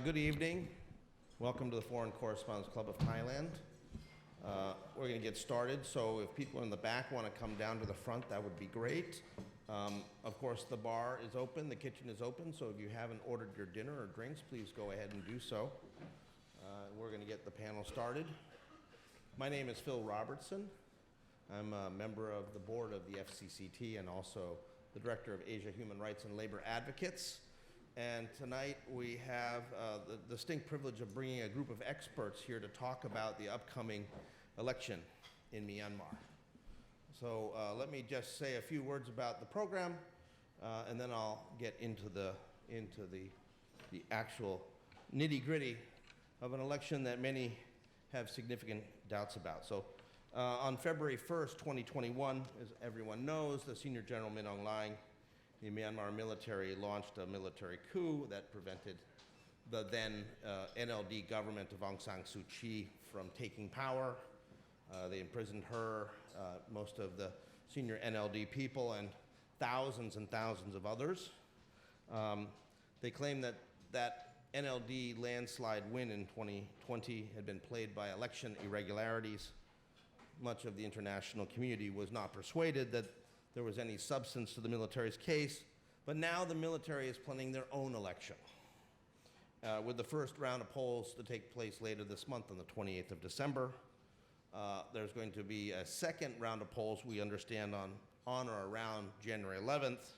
Good evening. Welcome to the Foreign Correspondents Club of Thailand. We're going to get started, so if people in the back want to come down to the front, that would be great. Of course, the bar is open, the kitchen is open, so if you haven't ordered your dinner or drinks, please go ahead and do so. We're going to get the panel started. My name is Phil Robertson. I'm a member of the board of the FCCT and also the director of Asia Human Rights and Labor Advocates. And tonight we have the distinct privilege of bringing a group of experts here to talk about the upcoming election in Myanmar. So let me just say a few words about the program, and then I'll get into the actual nitty-gritty of an election that many have significant doubts about. So on February 1st, 2021, as everyone knows, the senior General Min Aung Hlaing, the Myanmar military, launched a military coup that prevented the then NLD government of Aung San Suu Kyi from taking power. They imprisoned her, most of the senior NLD people, and thousands of others. They claim that that NLD landslide win in 2020 had been played by election irregularities. Much of the international community was not persuaded that there was any substance to the military's case, but now the military is planning their own election, with the first round of polls to take place later this month on the 28th of December. There's going to be a second round of polls, we understand, on or around January 11th,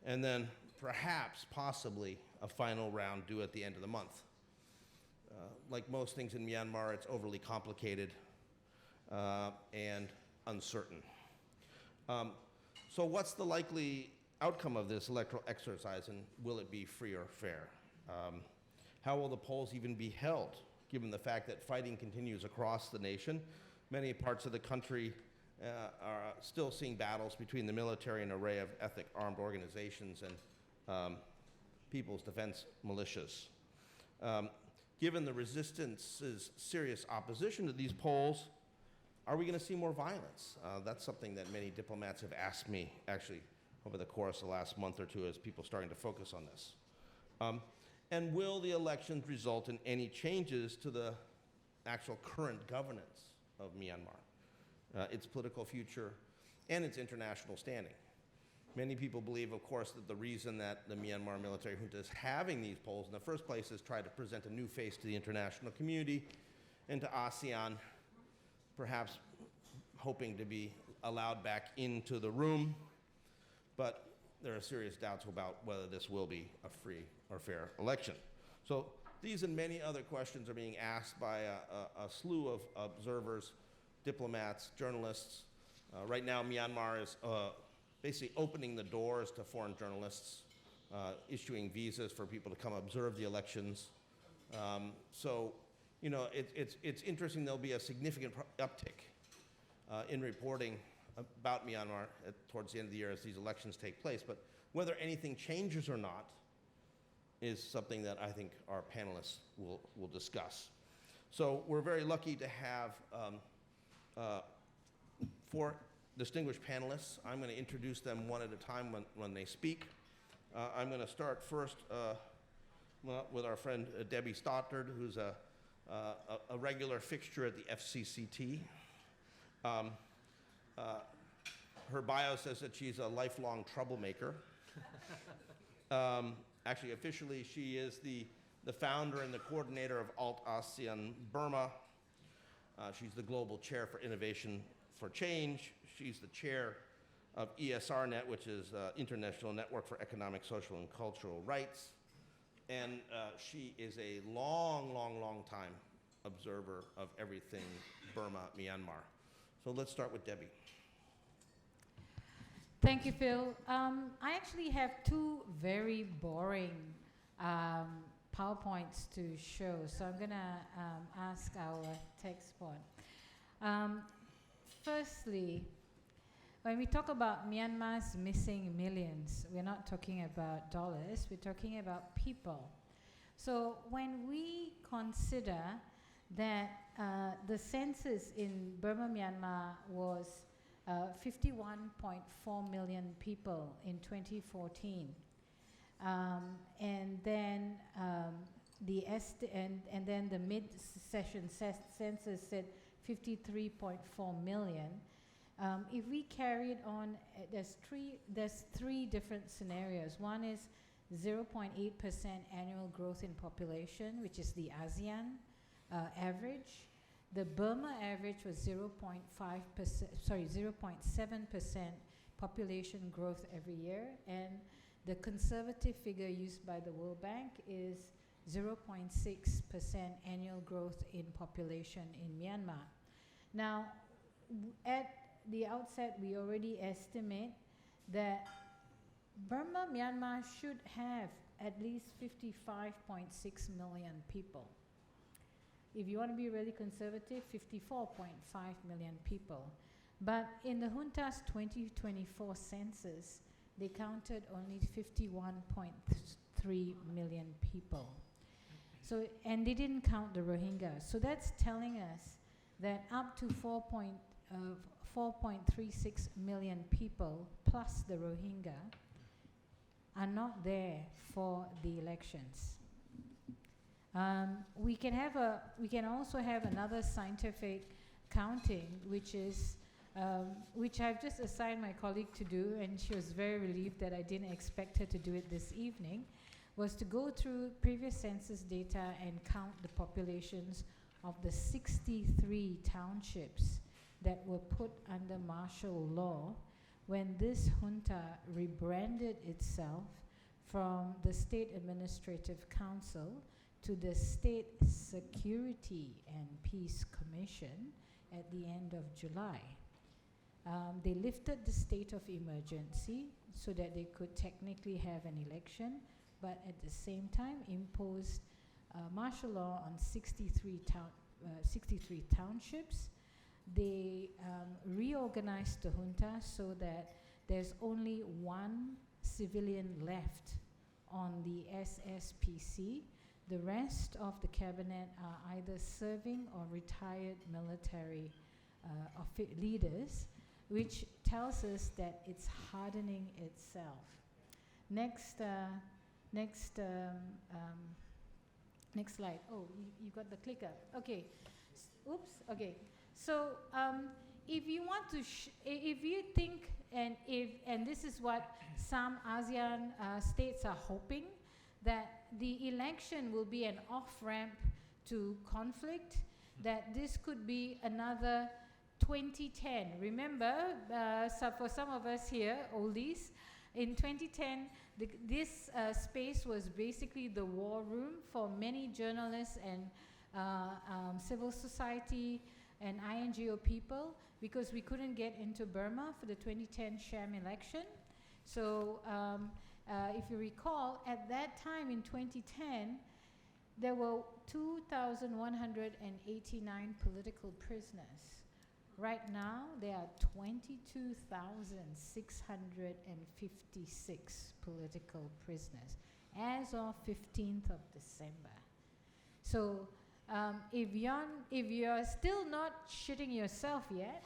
and then perhaps, possibly, a final round due at the end of the month. Like most things in Myanmar, it's overly complicated and uncertain. So what's the likely outcome of this electoral exercise, and will it be free or fair? How will the polls even be held, given the fact that fighting continues across the nation? Many parts of the country are still seeing battles between the military and an array of ethnic armed organizations and people's defense militias. Given the resistance's serious opposition to these polls, are we going to see more violence? That's something that many diplomats have asked me, actually, over the course of the last month or two as people starting to focus on this. And will the elections result in any changes to the actual current governance of Myanmar, its political future, and its international standing? Many people believe, of course, that the reason that the Myanmar military junta is having these polls in the first place is try to present a new face to the international community and to ASEAN, perhaps hoping to be allowed back into the room, but there are serious doubts about whether this will be a free or fair election. So these and many other questions are being asked by a slew of observers, diplomats, journalists. Right now, Myanmar is basically opening the doors to foreign journalists, issuing visas for people to come observe the elections. So, you know, it's interesting. There'll be a significant uptick in reporting about Myanmar towards the end of the year as these elections take place. But whether anything changes or not is something that I think our panelists will discuss. So we're very lucky to have 4 distinguished panelists. I'm going to introduce them one at a time when they speak. I'm going to start first with our friend Debbie Stoddard, who's a regular fixture at the FCCT. Her bio says that she's a lifelong troublemaker. Actually, officially, she is the founder and the coordinator of Alt-ASEAN Burma. She's the global chair for Innovation for Change. She's the chair of ESRNet, which is International Network for Economic, Social, and Cultural Rights. And she is a long time observer of everything Burma, Myanmar. So let's start with Debbie. Thank you, Phil. I actually have 2 very boring PowerPoints to show, so I'm going to ask our tech spot. Firstly, when we talk about Myanmar's missing millions, we're not talking about dollars, we're talking about people. So when we consider that the census in Burma, Myanmar was 51.4 million people in 2014. And then the mid-session census said 53.4 million. If we carried on, there's three different scenarios. One is 0.8% annual growth in population, which is the ASEAN average. The Burma average was 0.7% population growth every year, and the conservative figure used by the World Bank is 0.6% annual growth in population in Myanmar. Now, at the outset, we already estimate that Burma, Myanmar should have at least 55.6 million people. If you want to be really conservative, 54.5 million people. But in the junta's 2024 census, they counted only 51.3 million people. So, and they didn't count the Rohingya. So that's telling us that up to 4.36 million people plus the Rohingya are not there for the elections. We can also have another scientific counting, which is which I've just assigned my colleague to do, and she was very relieved that I didn't expect her to do it this evening, was to go through previous census data and count the populations of the 63 townships that were put under martial law when this junta rebranded itself from the State Administrative Council to the State Security and Peace Commission at the end of July. They lifted the state of emergency so that they could technically have an election, but at the same time imposed martial law on 63 townships. They reorganized the junta so that there's only one civilian left on the SSPC. The rest of the cabinet are either serving or retired military leaders, which tells us that it's hardening itself. Next slide. Oh, you got the clicker. Okay. Oops. Okay. So if you want to, if you think, and this is what some ASEAN states are hoping, that the election will be an off-ramp to conflict, that this could be another 2010. Remember, for some of us here, oldies, in 2010, this space was basically the war room for many journalists and civil society and INGO people, because we couldn't get into Burma for the 2010 sham election. So if you recall, at that time in 2010, there were 2,189 political prisoners. Right now, there are 22,656 political prisoners as of 15th of December. So if you're still not shitting yourself yet,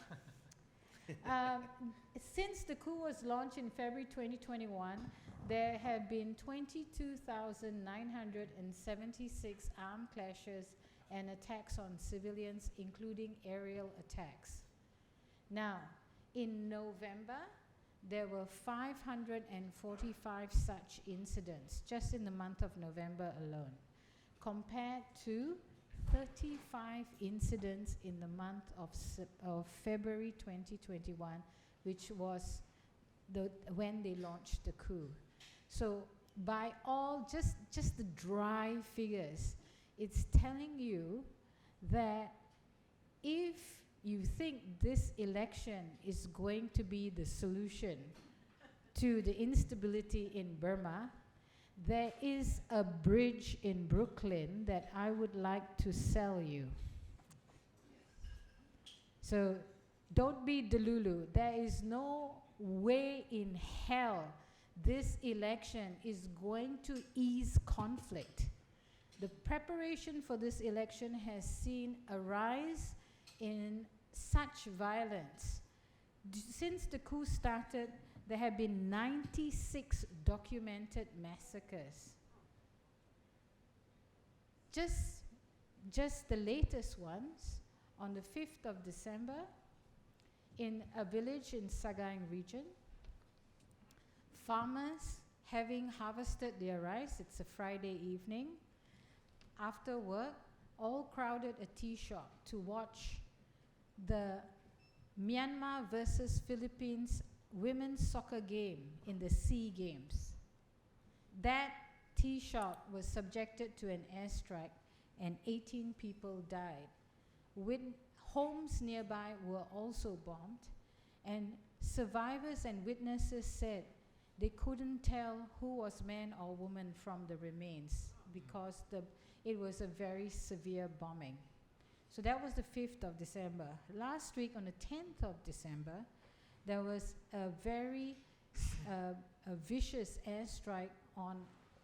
since the coup was launched in February 2021, there have been 22,976 armed clashes and attacks on civilians, including aerial attacks. Now, in November, there were 545 such incidents just in the month of November alone, compared to 35 incidents in the month of February 2021, which was when they launched the coup. So by all, just the dry figures, it's telling you that if you think this election is going to be the solution to the instability in Burma, there is a bridge in Brooklyn that I would like to sell you. So don't be delulu. There is no way in hell this election is going to ease conflict. The preparation for this election has seen a rise in such violence Since the coup started, there have been 96 documented massacres. Just the latest ones, on the 5th of December, in a village in Sagaing region, farmers having harvested their rice, it's a Friday evening, after work, all crowded a tea shop to watch the Myanmar versus Philippines women's soccer game in the SEA Games. That tea shop was subjected to an airstrike and 18 people died. Homes nearby were also bombed, and survivors and witnesses said they couldn't tell who was man or woman from the remains because it was a very severe bombing. So that was the 5th of December. Last week, on the 10th of December, there was a very a vicious airstrike on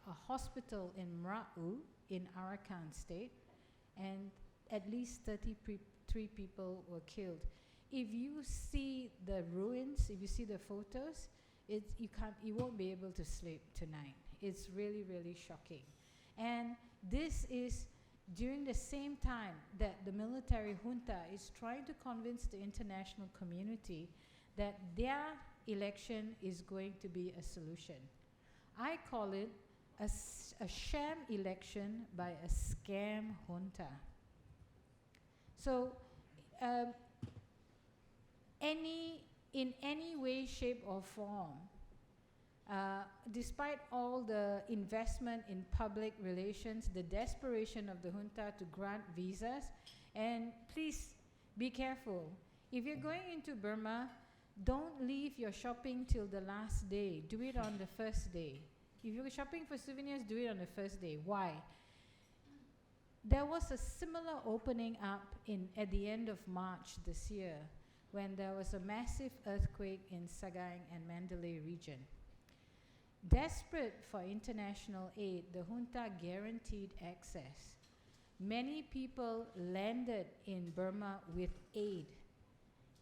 a hospital in Mra'u in Arakan State, and at least 33 people were killed. If you see the ruins, if you see the photos, you won't be able to sleep tonight. It's really, really shocking. And this is during the same time that the military junta is trying to convince the international community that their election is going to be a solution. I call it a sham election by a scam junta. So, in any way, shape, or form, despite all the investment in public relations, the desperation of the junta to grant visas, and please be careful. If you're going into Burma, don't leave your shopping till the last day. Do it on the first day. If you're shopping for souvenirs, do it on the first day. Why? There was a similar opening up at the end of March this year when there was a massive earthquake in Sagaing and Mandalay region. Desperate for international aid, the junta guaranteed access. Many people landed in Burma with aid.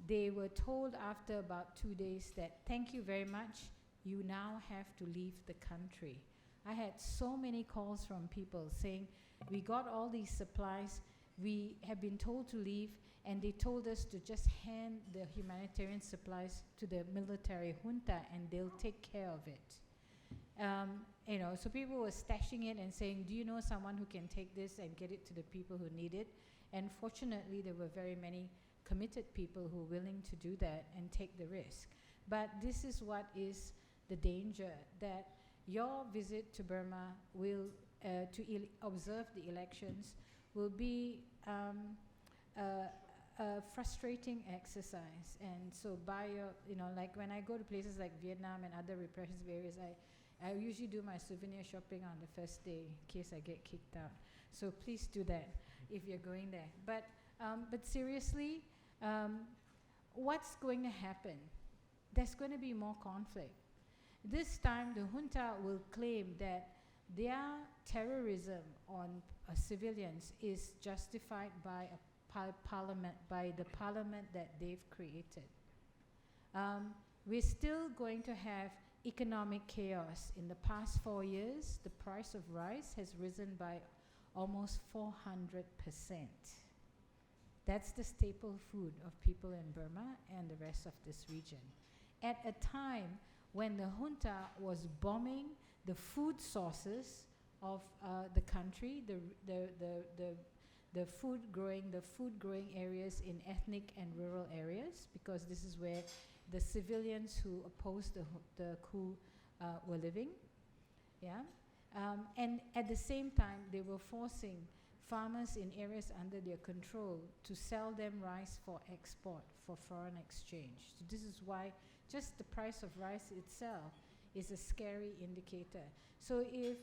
They were told after about 2 days that, thank you very much, you now have to leave the country. I had so many calls from people saying, we got all these supplies, we have been told to leave, and they told us to just hand the humanitarian supplies to the military junta and they'll take care of it. So people were stashing it and saying, do you know someone who can take this and get it to the people who need it? And fortunately, there were very many committed people who were willing to do that and take the risk. But this is what is the danger, that your visit to Burma will, to observe the elections, will be a frustrating exercise. And so like when I go to places like Vietnam and other repressive areas, I usually do my souvenir shopping on the first day in case I get kicked out. So please do that if you're going there. But seriously, what's going to happen? There's going to be more conflict. This time, the junta will claim that their terrorism on civilians is justified by the parliament that they've created. We're still going to have economic chaos. In the past 4 years, the price of rice has risen by almost 400%. That's the staple food of people in Burma and the rest of this region. At a time when the junta was bombing the food sources of the country, the food growing areas in ethnic and rural areas, because this is where the civilians who opposed the coup were living. Yeah, and at the same time, they were forcing farmers in areas under their control to sell them rice for export, for foreign exchange. So this is why just the price of rice itself is a scary indicator. So if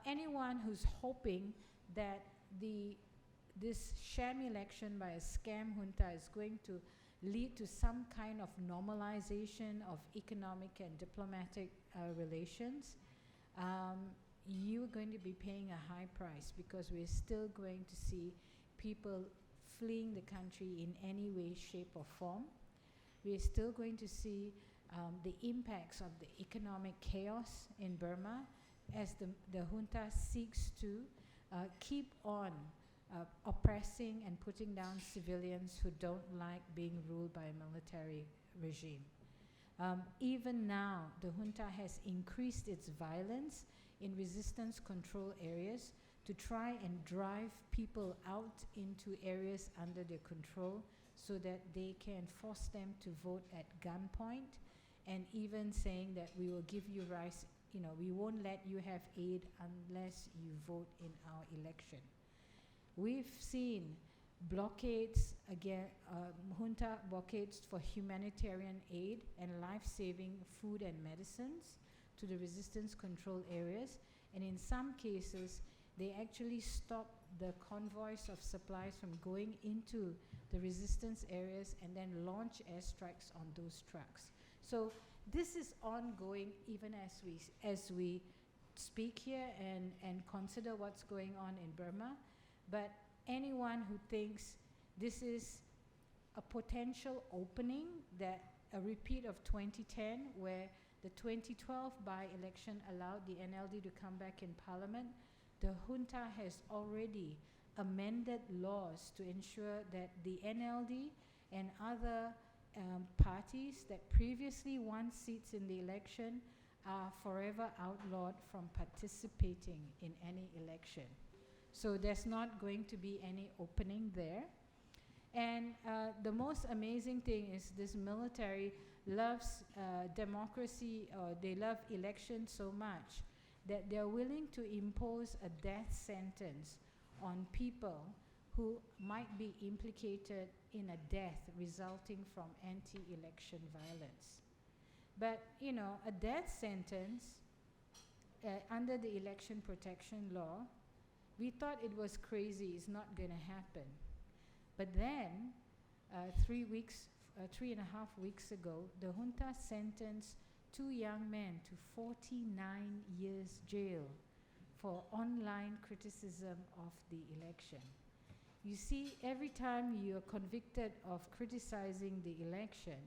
anyone who's hoping that this sham election by a scam junta is going to lead to some kind of normalization of economic and diplomatic relations, you're going to be paying a high price, because we're still going to see people fleeing the country in any way, shape, or form. we're still going to see the impacts of the economic chaos in Burma as the junta seeks to keep on oppressing and putting down civilians who don't like being ruled by a military regime. Even now, the junta has increased its violence in resistance control areas to try and drive people out into areas under their control so that they can force them to vote at gunpoint, and even saying that we will give you rights, we won't let you have aid unless you vote in our election. We've seen blockades, again, junta blockades for humanitarian aid and life-saving food and medicines to the resistance control areas, and in some cases, they actually stop the convoys of supplies from going into the resistance areas and then launch airstrikes on those trucks. So this is ongoing even as we speak here and consider what's going on in Burma. But anyone who thinks this is a potential opening, that a repeat of 2010, where the 2012 by-election allowed the NLD to come back in parliament, the junta has already amended laws to ensure that the NLD and other parties that previously won seats in the election are forever outlawed from participating in any election. So there's not going to be any opening there. And the most amazing thing is this military loves democracy, or they love elections so much that they're willing to impose a death sentence on people who might be implicated in a death resulting from anti-election violence. But, a death sentence under the election protection law, we thought it was crazy, it's not going to happen. But then, 3.5 weeks ago, the junta sentenced 2 young men to 49 years jail for online criticism of the election. You see, every time you are convicted of criticizing the election,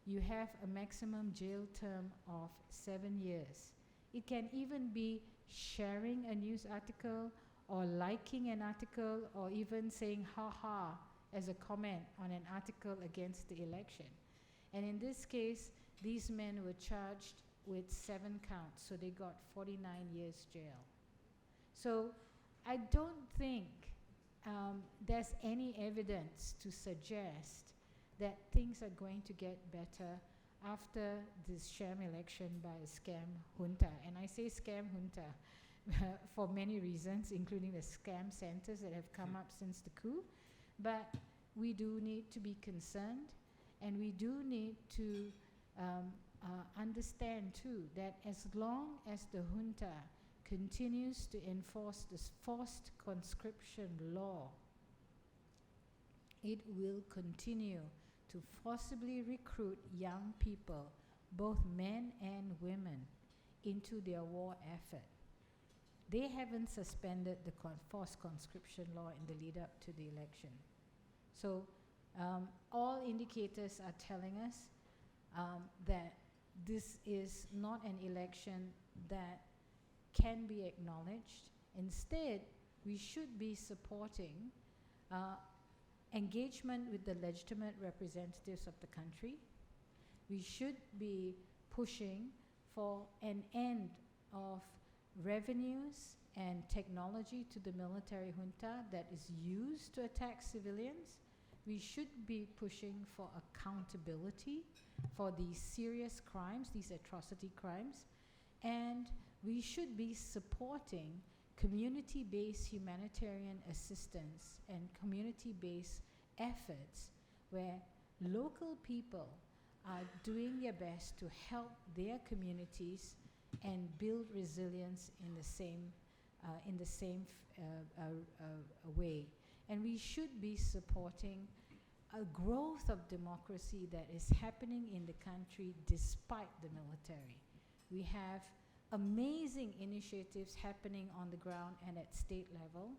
you have a maximum jail term of 7 years. It can even be sharing a news article or liking an article or even saying ha ha as a comment on an article against the election. And in this case, these men were charged with 7 counts, so they got 49 years jail. So I don't think there's any evidence to suggest that things are going to get better after this sham election by a scam junta. And I say scam junta for many reasons, including the scam centers that have come up since the coup. But we do need to be concerned, and we do need to understand too that as long as the junta continues to enforce this forced conscription law, it will continue to forcibly recruit young people, both men and women, into their war effort. They haven't suspended the forced conscription law in the lead up to the election. So all indicators are telling us that this is not an election that can be acknowledged. Instead, we should be supporting engagement with the legitimate representatives of the country. We should be pushing for an end of revenues and technology to the military junta that is used to attack civilians. We should be pushing for accountability for these serious crimes, these atrocity crimes, and we should be supporting community-based humanitarian assistance and community-based efforts where local people are doing their best to help their communities and build resilience in the same way. And we should be supporting a growth of democracy that is happening in the country despite the military. We have amazing initiatives happening on the ground and at state level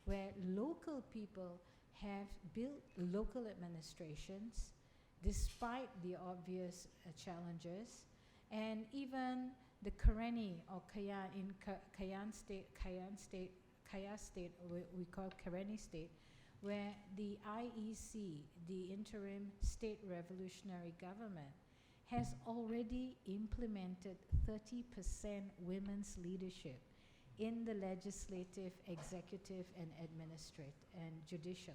where local people have built local administrations. despite the obvious challenges. And even the Karenni or Kayan in Kayan state, Kaya state, we call Karenni state, where the IEC, the interim state revolutionary government, has already implemented 30% women's leadership in the legislative, executive, and administrative and judicial.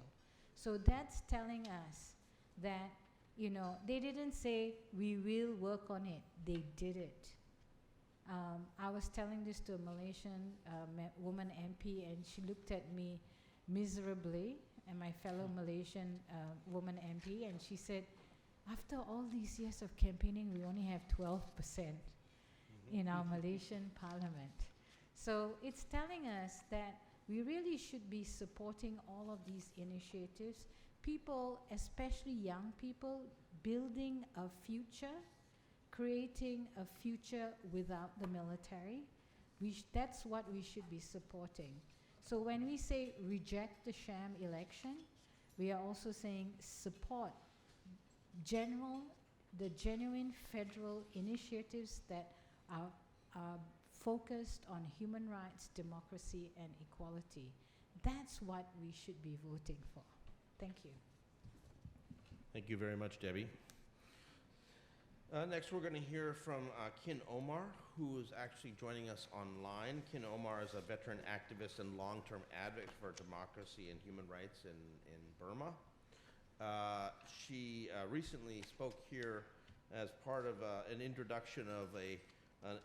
So that's telling us that, you know, they didn't say we will work on it, they did it. I was telling this to a Malaysian woman MP, and she looked at me miserably, and my fellow Malaysian woman MP, and she said, after all these years of campaigning, we only have 12% in our Malaysian parliament. So it's telling us that we really should be supporting all of these initiatives. People, especially young people, building a future, creating a future without the military. That's what we should be supporting. So when we say reject the sham election, we are also saying support the genuine federal initiatives that are focused on human rights, democracy, and equality. That's what we should be voting for. Thank you. Thank you very much, Debbie. Next, we're going to hear from Kin Omar, who is actually joining us online. Kin Omar is a veteran activist and long-term advocate for democracy and human rights in Burma. She recently spoke here as part of an introduction of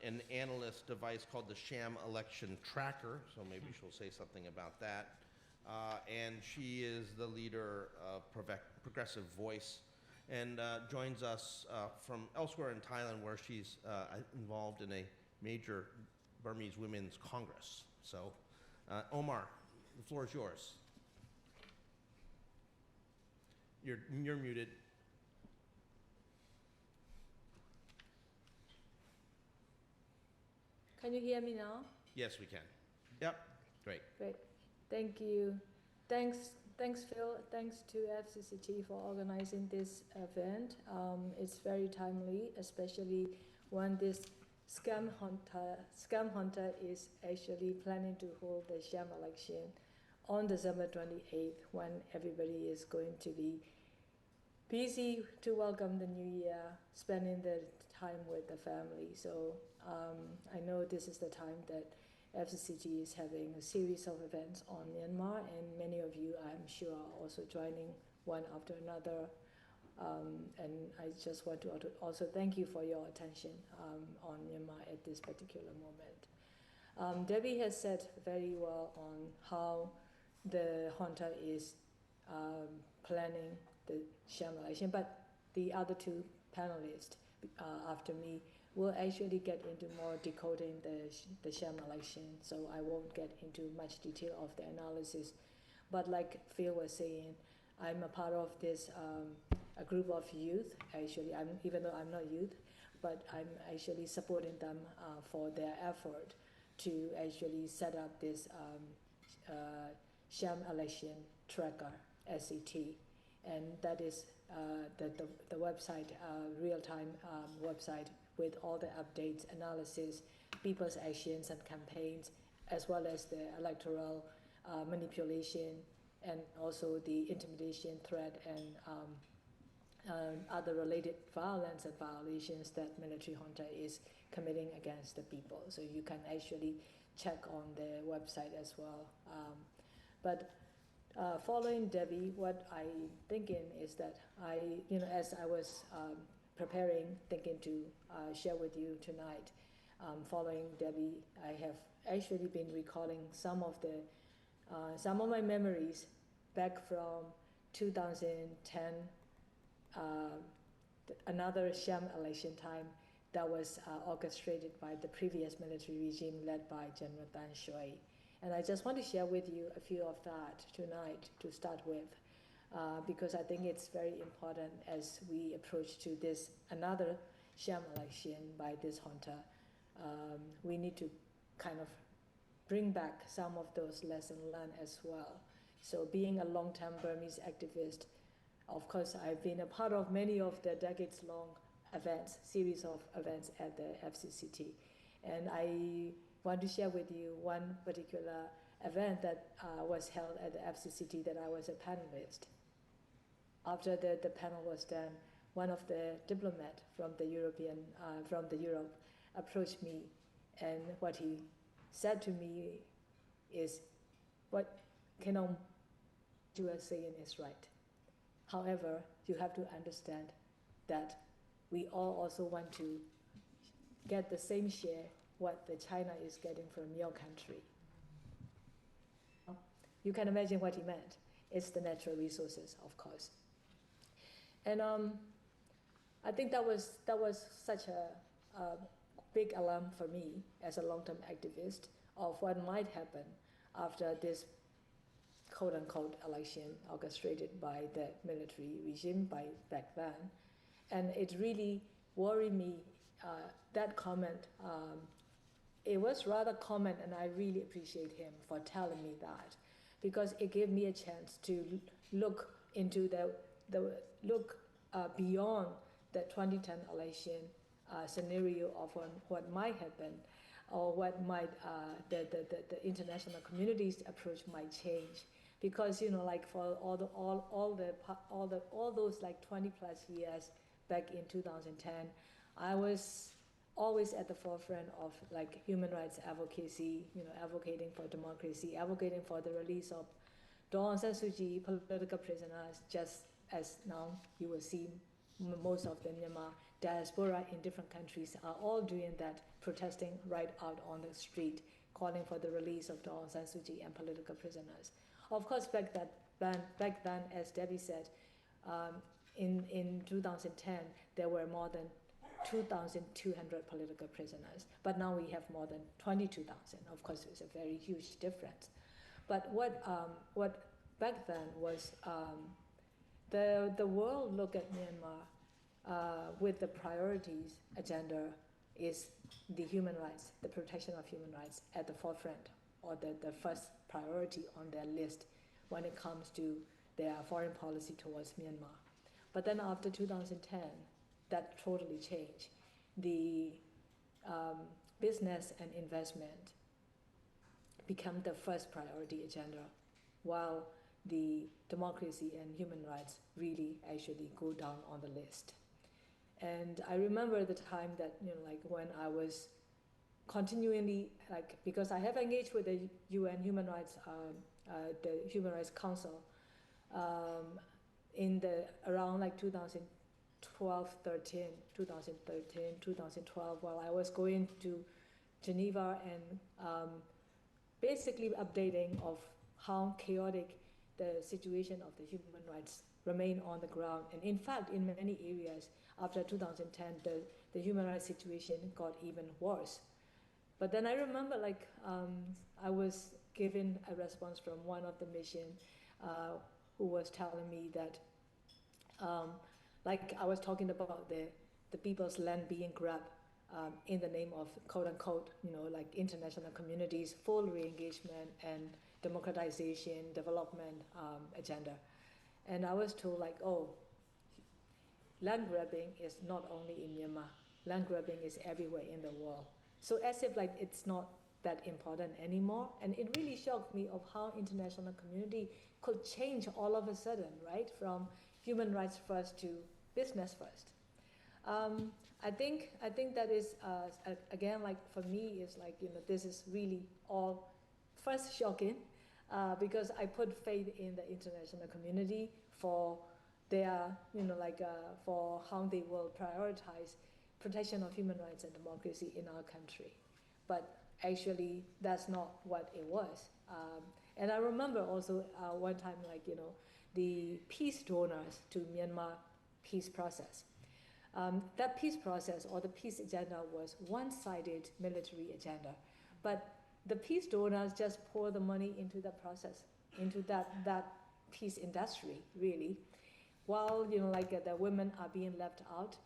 an analyst device called the Sham Election Tracker, so maybe she'll say something about that. And she is the leader of Progressive Voice, and joins us from elsewhere in Thailand, where she's involved in a major Burmese Women's Congress. So, Omar, the floor is yours. You're muted. Can you hear me now? Yes, we can. Yep, great. Great. Thank you. Thanks, Phil. Thanks to FCCT for organizing this event. It's very timely, especially when this scam hunter is actually planning to hold the sham election on December 28th, when everybody is going to be busy to welcome the new year, spending the time with the family. So I know this is the time that FCCT is having a series of events on Myanmar, and many of you, I'm sure, are also joining one after another. And I just want to also thank you for your attention on Myanmar at this particular moment. Debbie has said very well on how the junta is planning the sham election, but the other two panelists after me will actually get into more decoding the sham election, so I won't get into much detail of the analysis. But like Phil was saying, I'm a part of this a group of youth. Actually, even though I'm not youth, but I'm actually supporting them for their effort to actually set up this sham election tracker, SCT, and that is the website, real-time website with all the updates, analysis, people's actions and campaigns, as well as the electoral manipulation, and also the intimidation, threat, and other related violence and violations that military junta is committing against the people. So you can actually check on the website as well. But following Debbie, what I'm thinking is that as I was preparing, thinking to share with you tonight, following Debbie, I have actually been recalling some of my memories back from 2010, another sham election time that was orchestrated by the previous military regime led by General Min Aung Hlaing. And I just want to share with you a few of that tonight to start with, because I think it's very important as we approach to this another sham election by this junta. We need to kind of bring back some of those lessons learned as well. So being a long-term Burmese activist, Of course, I've been a part of many of the decades-long events, series of events at the FCCT. And I want to share with you one particular event that was held at the FCCT that I was a panelist. After the panel was done, one of the diplomats from the Europe approached me, and what he said to me is, what Min Aung you are saying is right. However, you have to understand that we all also want to get the same share what the China is getting from your country. You can imagine what he meant. It's the natural resources, of course. And I think that was such a big alarm for me as a long-term activist of what might happen after this quote-unquote election orchestrated by the military regime back then. And it really worried me, that comment. It was rather common, and I really appreciate him for telling me that, because it gave me a chance to look into beyond the 2010 election scenario of what might happen, or what might the international community's approach might change. Because like for all those like 20+ years back in 2010, I was always at the forefront of like human rights advocacy, advocating for democracy, advocating for the release of Daw Aung San Suu Kyi, political prisoners, just as now you will see most of the Myanmar diaspora in different countries are all doing that, protesting right out on the street, calling for the release of Daw Aung San Suu Kyi and political prisoners. Of course, back then, as Debbie said, in 2010, there were more than 2,200 political prisoners, but now we have more than 22,000. Of course, it's a very huge difference. But what back then was the world look at Myanmar with the priorities agenda is the human rights, the protection of human rights at the forefront, or the first priority on their list when it comes to their foreign policy towards Myanmar. But then after 2010, that totally changed. The business and investment become the first priority agenda, while the democracy and human rights really actually go down on the list. And I remember the time that, like when I was continually, because I have engaged with the UN Human Rights, the Human Rights Council in around like 2012, 2012, while I was going to Geneva and basically updating of how chaotic the situation of the human rights remain on the ground. And in fact, in many areas after 2010, the human rights situation got even worse. But then I remember I was given a response from one of the mission who was telling me that I was talking about the people's land being grabbed in the name of quote unquote, international communities, full re-engagement and democratization, development agenda. And I was told land grabbing is not only in Myanmar, land grabbing is everywhere in the world. So as if it's not that important anymore. And it really shocked me of how international community could change all of a sudden, right? From human rights first to business first. I think that is, again, for me, is this is really all first shocking because I put faith in the international community for their, for how they will prioritize protection of human rights and democracy in our country. But actually, that's not what it was. And I remember also one time, the peace donors to Myanmar peace process. That peace process or the peace agenda was one-sided military agenda. But the peace donors just pour the money into that process, into that peace industry, really. While, the women are being left out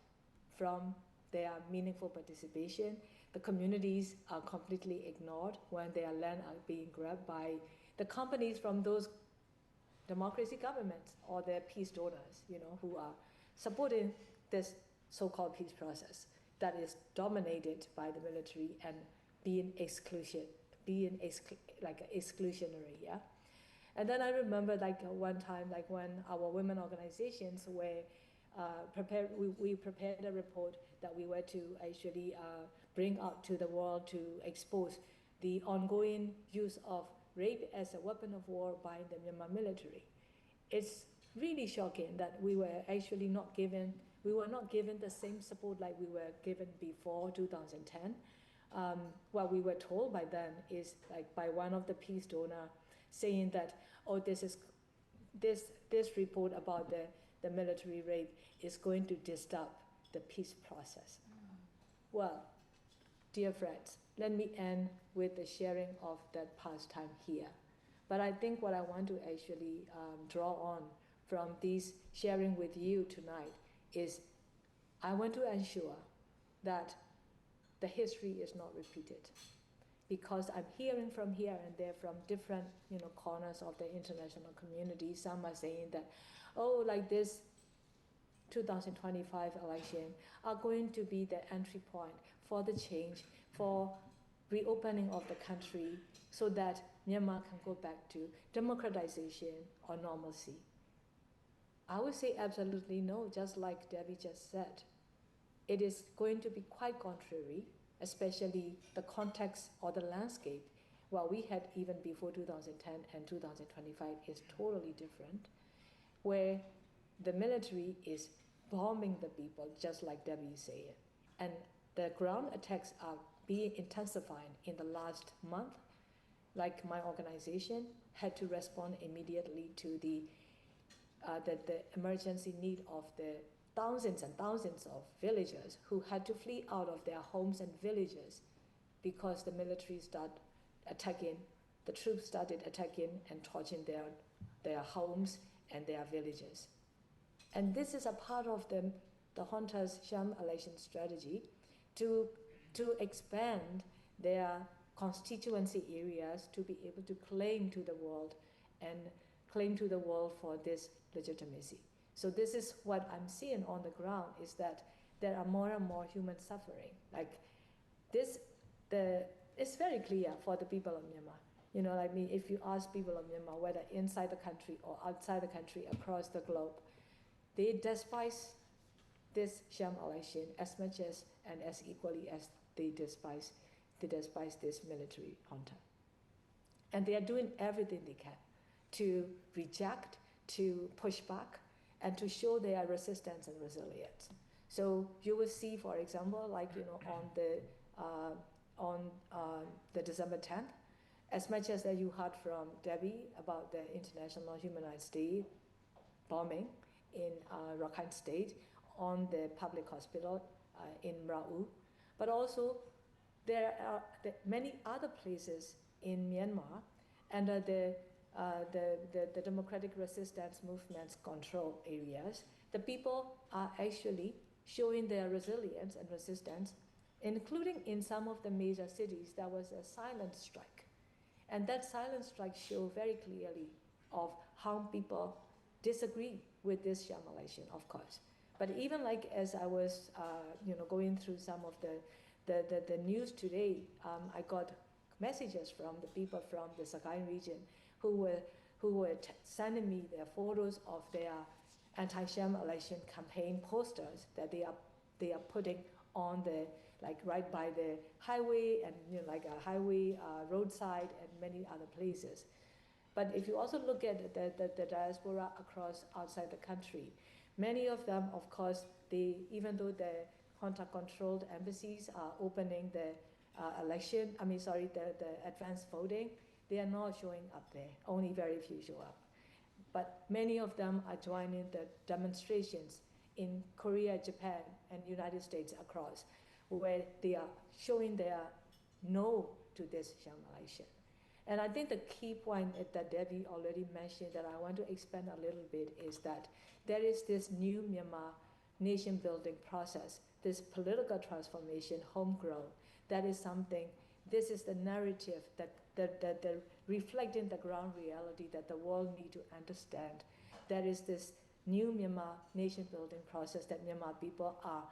from their meaningful participation, the communities are completely ignored when their land are being grabbed by the companies from those democracy governments or their peace donors, who are supporting this so-called peace process that is dominated by the military and being exclusionary, yeah. And then I remember one time, when our women organizations were we prepared a report that we were to actually bring out to the world to expose the ongoing use of rape as a weapon of war by the Myanmar military. It's really shocking that we were actually not given the same support like we were given before 2010. What we were told by them is by one of the peace donors saying that, oh, this report about the military rape is going to disturb the peace process. Well, dear friends, let me end with the sharing of that past time here. But I think what I want to actually draw on from this sharing with you tonight is I want to ensure that the history is not repeated, because I'm hearing from here and there from different corners of the international community. Some are saying that, oh, like this 2025 election are going to be the entry point for the change, for reopening of the country so that Myanmar can go back to democratization or normalcy. I would say absolutely no, just like Debbie just said. It is going to be quite contrary, especially the context or the landscape, what we had even before 2010 and 2025 is totally different, where the military is bombing the people, just like Debbie said. And the ground attacks are being intensified in the last month. Like my organization had to respond immediately to the emergency need of the thousands and thousands of villagers who had to flee out of their homes and villages because the military started attacking, the troops started attacking and torching their homes and their villages. And this is a part of the junta's sham election strategy to expand their constituency areas to be able to claim to the world for this legitimacy. So this is what I'm seeing on the ground, is that there are more and more human suffering. Like this, it's very clear for the people of Myanmar. If you ask people of Myanmar, whether inside the country or outside the country, across the globe, they despise this sham election as much as and as equally as they despise this military junta. And they are doing everything they can to reject, to push back, and to show their resistance and resilience. So you will see, for example, on the December 10th, as much as that you heard from Debbie about the International Human Rights Day bombing in Rakhine State on the public hospital in Rau, but also there are many other places in Myanmar under the democratic resistance movement's control areas. The people are actually showing their resilience and resistance, including in some of the major cities. There was a silent strike. And that silent strike showed very clearly of how people disagree with this sham election, of course. But even as I was going through some of the news today, I got messages from the people from the Sagaing region who were sending me their photos of their anti-sham election campaign posters that they are putting on the right by the highway and a highway roadside and many other places. But if you also look at the diaspora across outside the country, many of them, of course, even though the junta-controlled embassies are opening the the advanced voting, they are not showing up there. Only very few show up. But many of them are joining the demonstrations in Korea, Japan, and United States across, where they are showing their no to this sham election. And I think the key point that Debbie already mentioned that I want to expand a little bit is that there is this new Myanmar nation-building process, this political transformation, homegrown. That is something, this is the narrative that that reflecting the ground reality that the world need to understand. There is this new Myanmar nation building process that Myanmar people are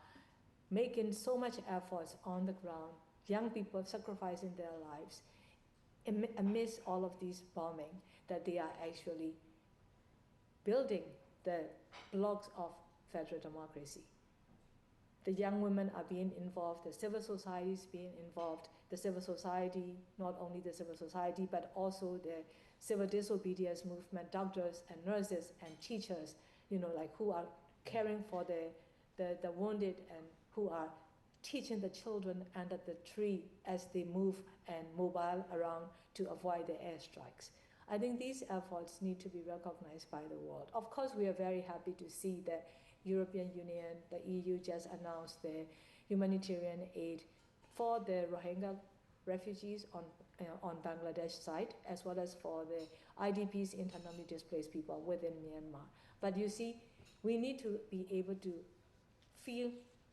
making so much efforts on the ground, young people sacrificing their lives amidst all of these bombing, that they are actually building the blocks of federal democracy. The young women are being involved, the civil society is being involved, the civil society, not only the civil society, but also the civil disobedience movement, doctors and nurses and teachers, like who are caring for the wounded and who are teaching the children under the tree as they move and mobile around to avoid the airstrikes. I think these efforts need to be recognized by the world. Of course, we are very happy to see that European Union, the EU just announced the humanitarian aid for the Rohingya refugees on Bangladesh side, as well as for the IDPs, internally displaced people within Myanmar. But you see, we need to be able to feel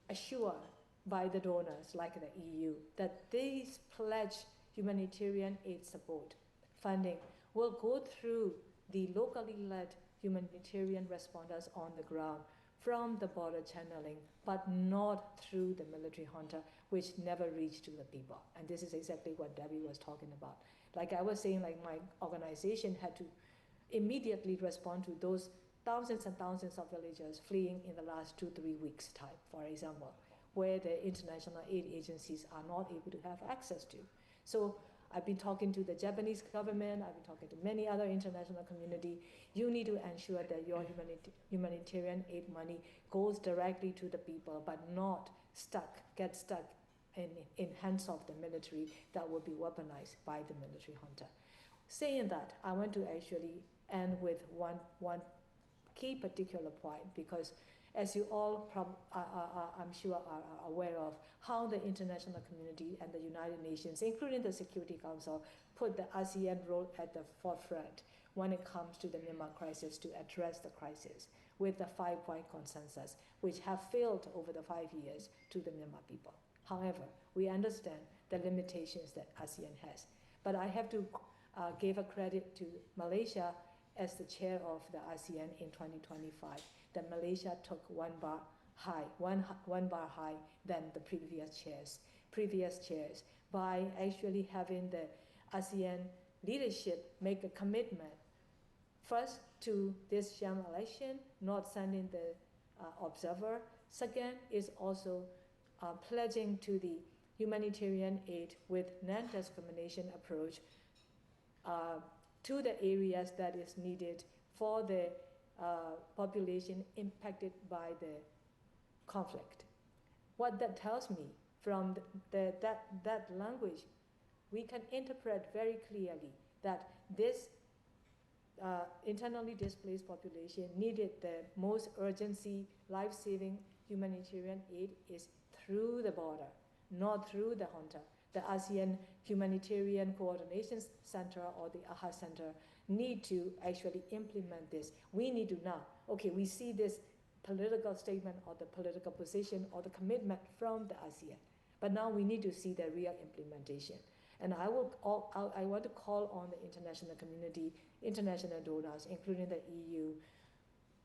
assured by the donors like the EU that these pledge humanitarian aid support funding will go through the locally led humanitarian responders on the ground from the border channeling, but not through the military junta, which never reached to the people. And this is exactly what Debbie was talking about. Like I was saying, like my organization had to immediately respond to those thousands and thousands of villagers fleeing in the last 2-3 weeks' time, for example, where the international aid agencies are not able to have access to. So I've been talking to the Japanese government, I've been talking to many other international community. You need to ensure that your humanitarian aid money goes directly to the people, but not get stuck in hands of the military that will be weaponized by the military junta. Saying that, I want to actually end with one key particular point, because as you all I'm sure are aware of, how the international community and the United Nations, including the Security Council, put the ASEAN role at the forefront when it comes to the Myanmar crisis, to address the crisis with the 5-point consensus, which have failed over the 5 years to the Myanmar people. However, we understand the limitations that ASEAN has. But I have to give a credit to Malaysia as the chair of the ASEAN in 2025, that Malaysia took one bar high than the previous chairs by actually having the ASEAN leadership make a commitment first to this sham election, not sending the observer. Second is also pledging to the humanitarian aid with non-discrimination approach to the areas that is needed for the population impacted by the conflict. What that tells me from that language, we can interpret very clearly that this internally displaced population needed the most urgency, life-saving humanitarian aid is through the border, not through the junta. The ASEAN Humanitarian Coordination Center or the AHA Center need to actually implement this. We need to now, okay, we see this political statement or the political position or the commitment from the ASEAN, but now we need to see the real implementation. And I want to call on the international community, international donors, including the EU.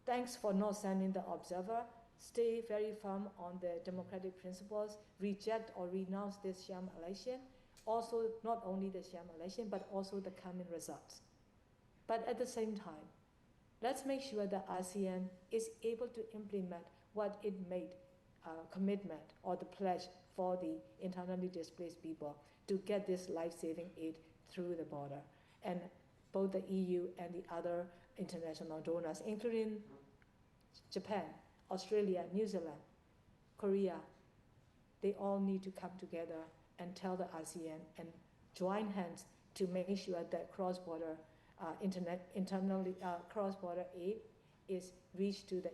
Thanks for not sending the observer. Stay very firm on the democratic principles, reject or renounce this sham election. Also, not only the sham election, but also the coming results. But at the same time, let's make sure that ASEAN is able to implement what it made commitment or the pledge for the internally displaced people to get this life-saving aid through the border. And both the EU and the other international donors, including Japan, Australia, New Zealand, Korea, they all need to come together and tell the ASEAN and join hands to make sure that cross-border cross-border aid is reached to the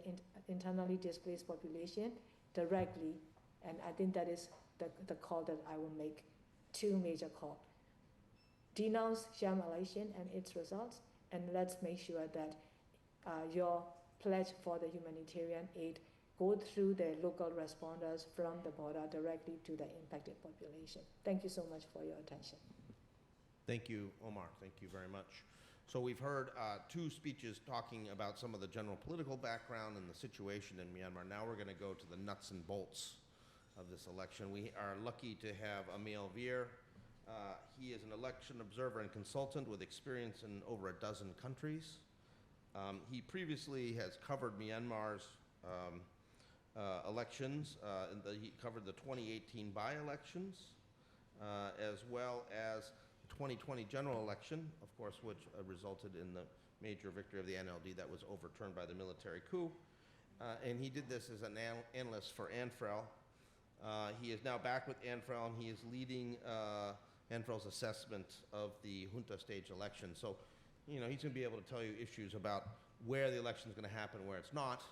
internally displaced population directly. And I think that is the call that I will make. Two major calls. Denounce sham election and its results, and let's make sure that your pledge for the humanitarian aid go through the local responders from the border directly to the impacted population. Thank you so much for your attention. Thank you, Omar. Thank you very much. So we've heard two speeches talking about some of the general political background and the situation in Myanmar. Now we're going to go to the nuts and bolts of this election. We are lucky to have Emil Vier. He is an election observer and consultant with experience in over a dozen countries. He previously has covered Myanmar's elections. He covered the 2018 by-elections, as well as 2020 general election, of course, which resulted in the major victory of the NLD that was overturned by the military coup. And he did this as an analyst for ANFREL. He is now back with ANFREL, and he is leading ANFREL's assessment of the junta stage election. So, you know, he's going to be able to tell you issues about where the election is going to happen, where it's not.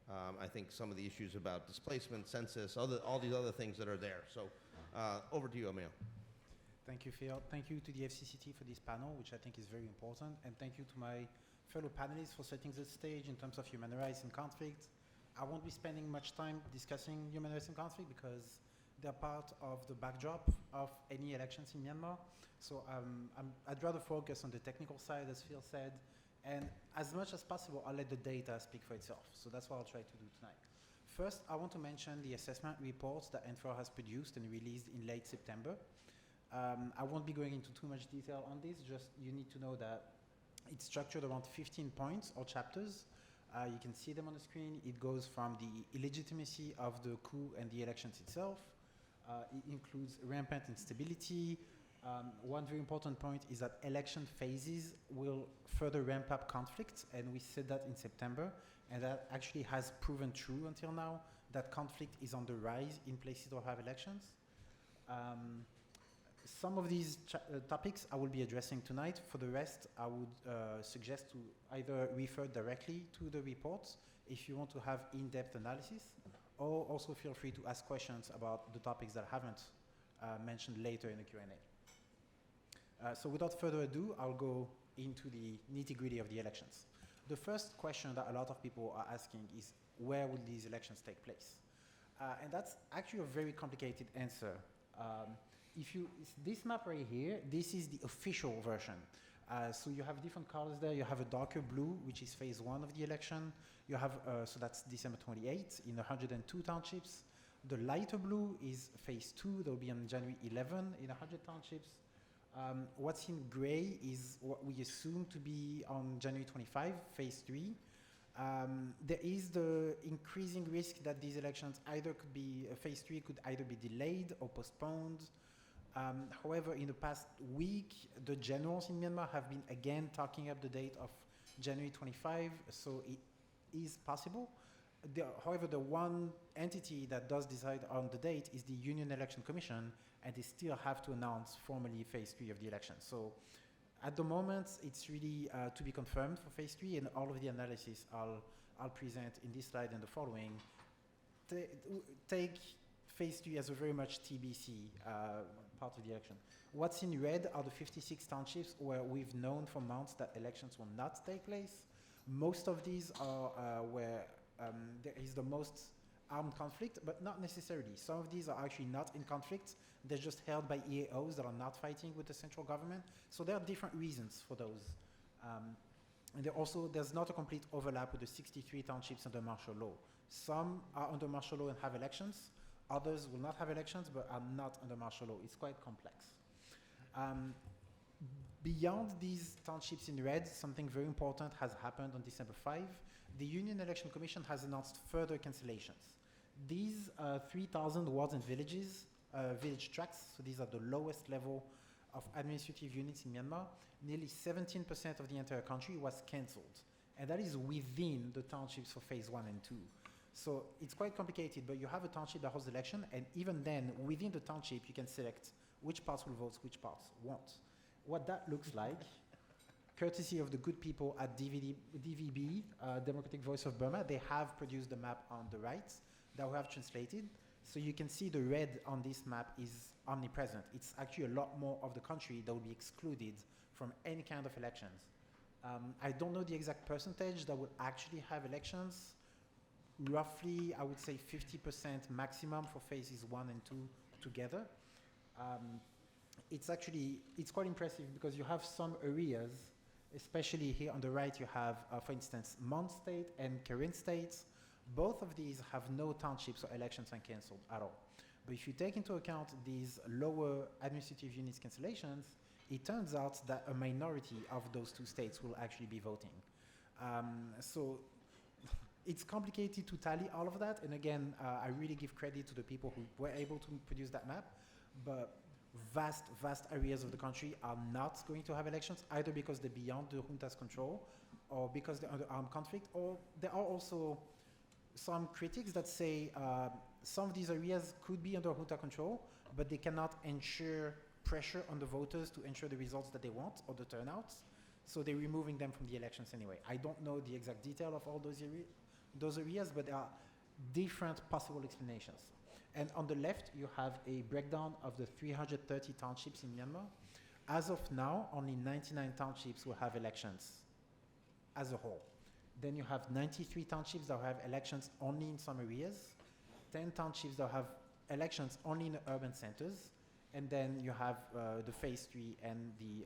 I think some of the issues about displacement, census, all these other things that are there. So, over to you, Emil. Thank you, Phil. Thank you to the FCCT for this panel, which I think is very important. And thank you to my fellow panelists for setting the stage in terms of human rights and conflict. I won't be spending much time discussing human rights and conflict because they're part of the backdrop of any elections in Myanmar. So I'd rather focus on the technical side, as Phil said. And as much as possible, I'll let the data speak for itself. So that's what I'll try to do tonight. First, I want to mention the assessment reports that ANFREL has produced and released in late September. I won't be going into too much detail on this, just you need to know that it's structured around 15 points or chapters. You can see them on the screen. It goes from the illegitimacy of the coup and the elections itself. It includes rampant instability. One very important point is that election phases will further ramp up conflict, and we said that in September, and that actually has proven true until now, that conflict is on the rise in places that have elections. Some of these topics I will be addressing tonight. For the rest, I would suggest to either refer directly to the reports if you want to have in-depth analysis, or also feel free to ask questions about the topics that I haven't mentioned later in the Q&A. So without further ado, I'll go into the nitty-gritty of the elections. The first question that a lot of people are asking is, where will these elections take place? And that's actually a very complicated answer. This map right here, this is the official version. So you have different colors there. You have a darker blue, which is phase 1 of the election. You have, so that's December 28th in 102 townships. The lighter blue is phase 2. That will be on January 11 in 100 townships. What's in gray is what we assume to be on January 25, phase 3. There is the increasing risk that these elections either could be, phase 3 could either be delayed or postponed. However, in the past week, the generals in Myanmar have been again talking up the date of January 25, so it is possible. However, the one entity that does decide on the date is the Union Election Commission, and they still have to announce formally phase 3 of the election. So at the moment, it's really to be confirmed for phase 3, and all of the analysis I'll present in this slide and the following take phase 3 as a very much TBC part of the election. What's in red are the 56 townships where we've known for months that elections will not take place. Most of these are where there is the most armed conflict, but not necessarily. Some of these are actually not in conflict. They're just held by EAOs that are not fighting with the central government. So there are different reasons for those. And there's not a complete overlap with the 63 townships under martial law. Some are under martial law and have elections. Others will not have elections, but are not under martial law. It's quite complex. Beyond these townships in red, something very important has happened on December 5. The Union Election Commission has announced further cancellations. These 3,000 wards and villages, village tracts, so these are the lowest level of administrative units in Myanmar, nearly 17% of the entire country was cancelled. And that is within the townships for phase 1 and 2. So it's quite complicated, but you have a township that holds election, and even then, within the township, you can select which parts will vote, which parts won't. What that looks like, courtesy of the good people at DVB, Democratic Voice of Burma, they have produced the map on the right that we have translated. So you can see the red on this map is omnipresent. It's actually a lot more of the country that will be excluded from any kind of elections. I don't know the exact percentage that will actually have elections. Roughly, I would say 50% maximum for phases 1 and 2 together. it's quite impressive because you have some areas, especially here on the right, you have, for instance, Mon State and Karen State. Both of these have no townships or elections uncancelled at all. But if you take into account these lower administrative units cancellations, it turns out that a minority of those two states will actually be voting. So it's complicated to tally all of that. And again, I really give credit to the people who were able to produce that map. But vast areas of the country are not going to have elections, either because they're beyond the junta's control or because they're under armed conflict, or there are also some critics that say some of these areas could be under junta control, but they cannot ensure pressure on the voters to ensure the results that they want or the turnouts, so they're removing them from the elections anyway. I don't know the exact detail of all those areas, but there are different possible explanations. And on the left, you have a breakdown of the 330 townships in Myanmar. As of now, only 99 townships will have elections as a whole. Then you have 93 townships that have elections only in some areas, 10 townships that have elections only in the urban centers, and then you have the phase 3 and the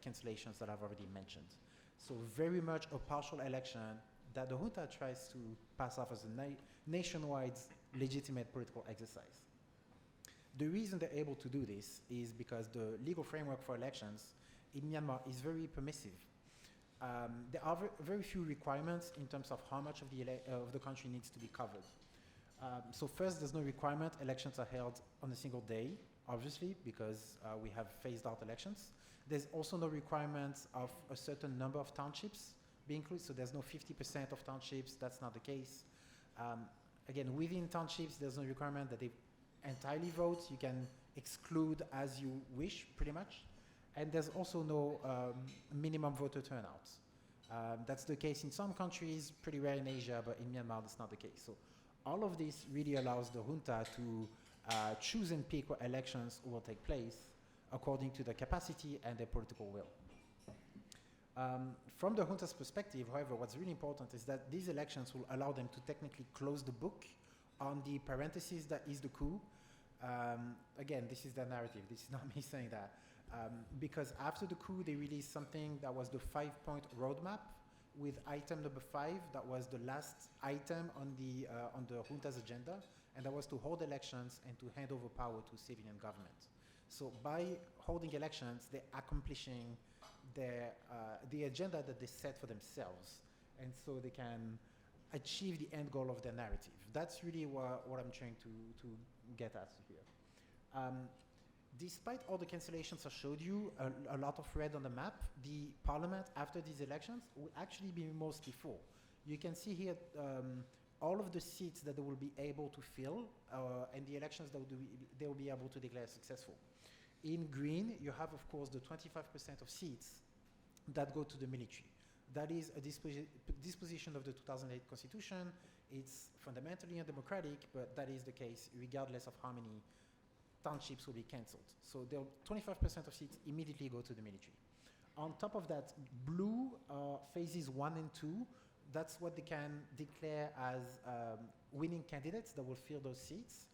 cancellations that I've already mentioned. So very much a partial election that the junta tries to pass off as a nationwide legitimate political exercise. The reason they're able to do this is because the legal framework for elections in Myanmar is very permissive. There are very few requirements in terms of how much of the country needs to be covered. So first, there's no requirement elections are held on a single day, obviously, because we have phased out elections. There's also no requirement of a certain number of townships being included, so there's no 50% of townships, that's not the case. Again, within townships, there's no requirement that they entirely vote. You can exclude as you wish, pretty much. And there's also no minimum voter turnout. That's the case in some countries, pretty rare in Asia, but in Myanmar, that's not the case. So all of this really allows the junta to choose and pick what elections will take place according to their capacity and their political will. From the junta's perspective, however, what's really important is that these elections will allow them to technically close the book on the parenthesis that is the coup. Again, this is their narrative. This is not me saying that. Because after the coup, they released something that was the 5-point roadmap with item number 5. That was the last item on the junta's agenda, and that was to hold elections and to hand over power to civilian government. So by holding elections, they're accomplishing the agenda that they set for themselves, and so they can achieve the end goal of their narrative. That's really what I'm trying to get at here. Despite all the cancellations I showed you, a lot of red on the map, the parliament after these elections will actually be mostly full. You can see here all of the seats that they will be able to fill and the elections that they will be able to declare successful. In green, you have, of course, the 25% of seats that go to the military. That is a disposition of the 2008 Constitution. It's fundamentally undemocratic, but that is the case regardless of how many townships will be cancelled. So 25% of seats immediately go to the military. On top of that, blue phases 1 and 2, that's what they can declare as winning candidates that will fill those seats.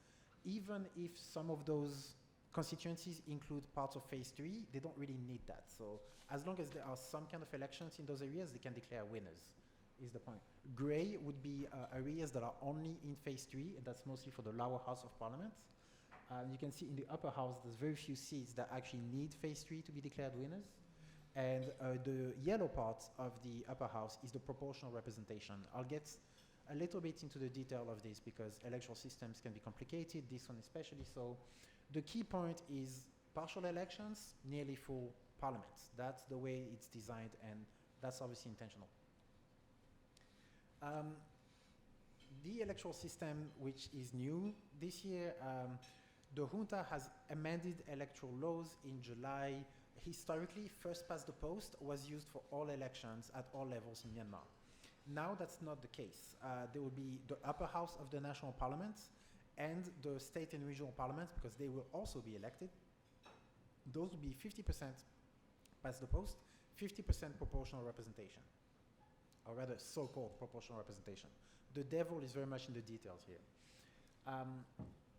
Even if some of those constituencies include parts of phase 3, they don't really need that. So as long as there are some kind of elections in those areas, they can declare winners, is the point. Gray would be areas that are only in phase 3, and that's mostly for the lower house of parliament. You can see in the upper house, there's very few seats that actually need phase 3 to be declared winners. And the yellow part of the upper house is the proportional representation. I'll get a little bit into the detail of this because electoral systems can be complicated, this one especially so. The key point is partial elections, nearly full parliaments. That's the way it's designed, and that's obviously intentional. The electoral system, which is new this year, the junta has amended electoral laws in July. Historically, first past the post was used for all elections at all levels in Myanmar. Now that's not the case. There will be the upper house of the national parliament and the state and regional parliaments, because they will also be elected. Those will be 50% past the post, 50% proportional representation, or rather so-called proportional representation. The devil is very much in the details here.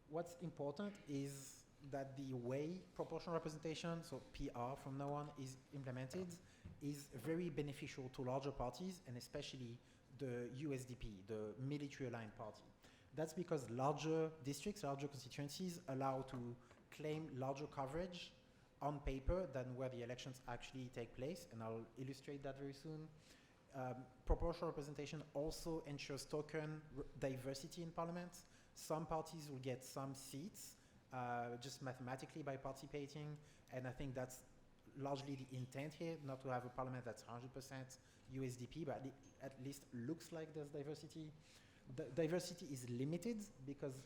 What's important is that the way proportional representation, so PR from now on, is implemented is very beneficial to larger parties, and especially the USDP, the military-aligned party. That's because larger districts, larger constituencies allow to claim larger coverage on paper than where the elections actually take place, and I'll illustrate that very soon. Proportional representation also ensures token diversity in parliament. Some parties will get some seats just mathematically by participating, and I think that's largely the intent here, not to have a parliament that's 100% USDP, but at least looks like there's diversity. The diversity is limited because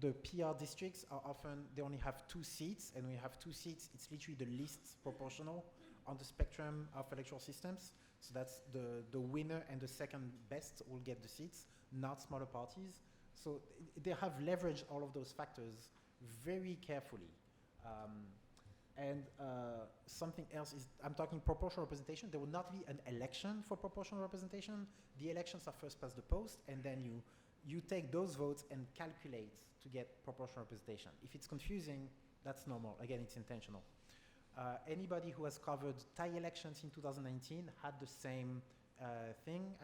the PR districts are often, they only have 2 seats, and when you have 2 seats, it's literally the least proportional on the spectrum of electoral systems. So that's the winner and the second best will get the seats, not smaller parties. So they have leveraged all of those factors very carefully. And something else is, I'm talking proportional representation. There will not be an election for proportional representation. The elections are first past the post, and then you take those votes and calculate to get proportional representation. If it's confusing, that's normal. Again, it's intentional. Anybody who has covered Thai elections in 2019 had the same thing,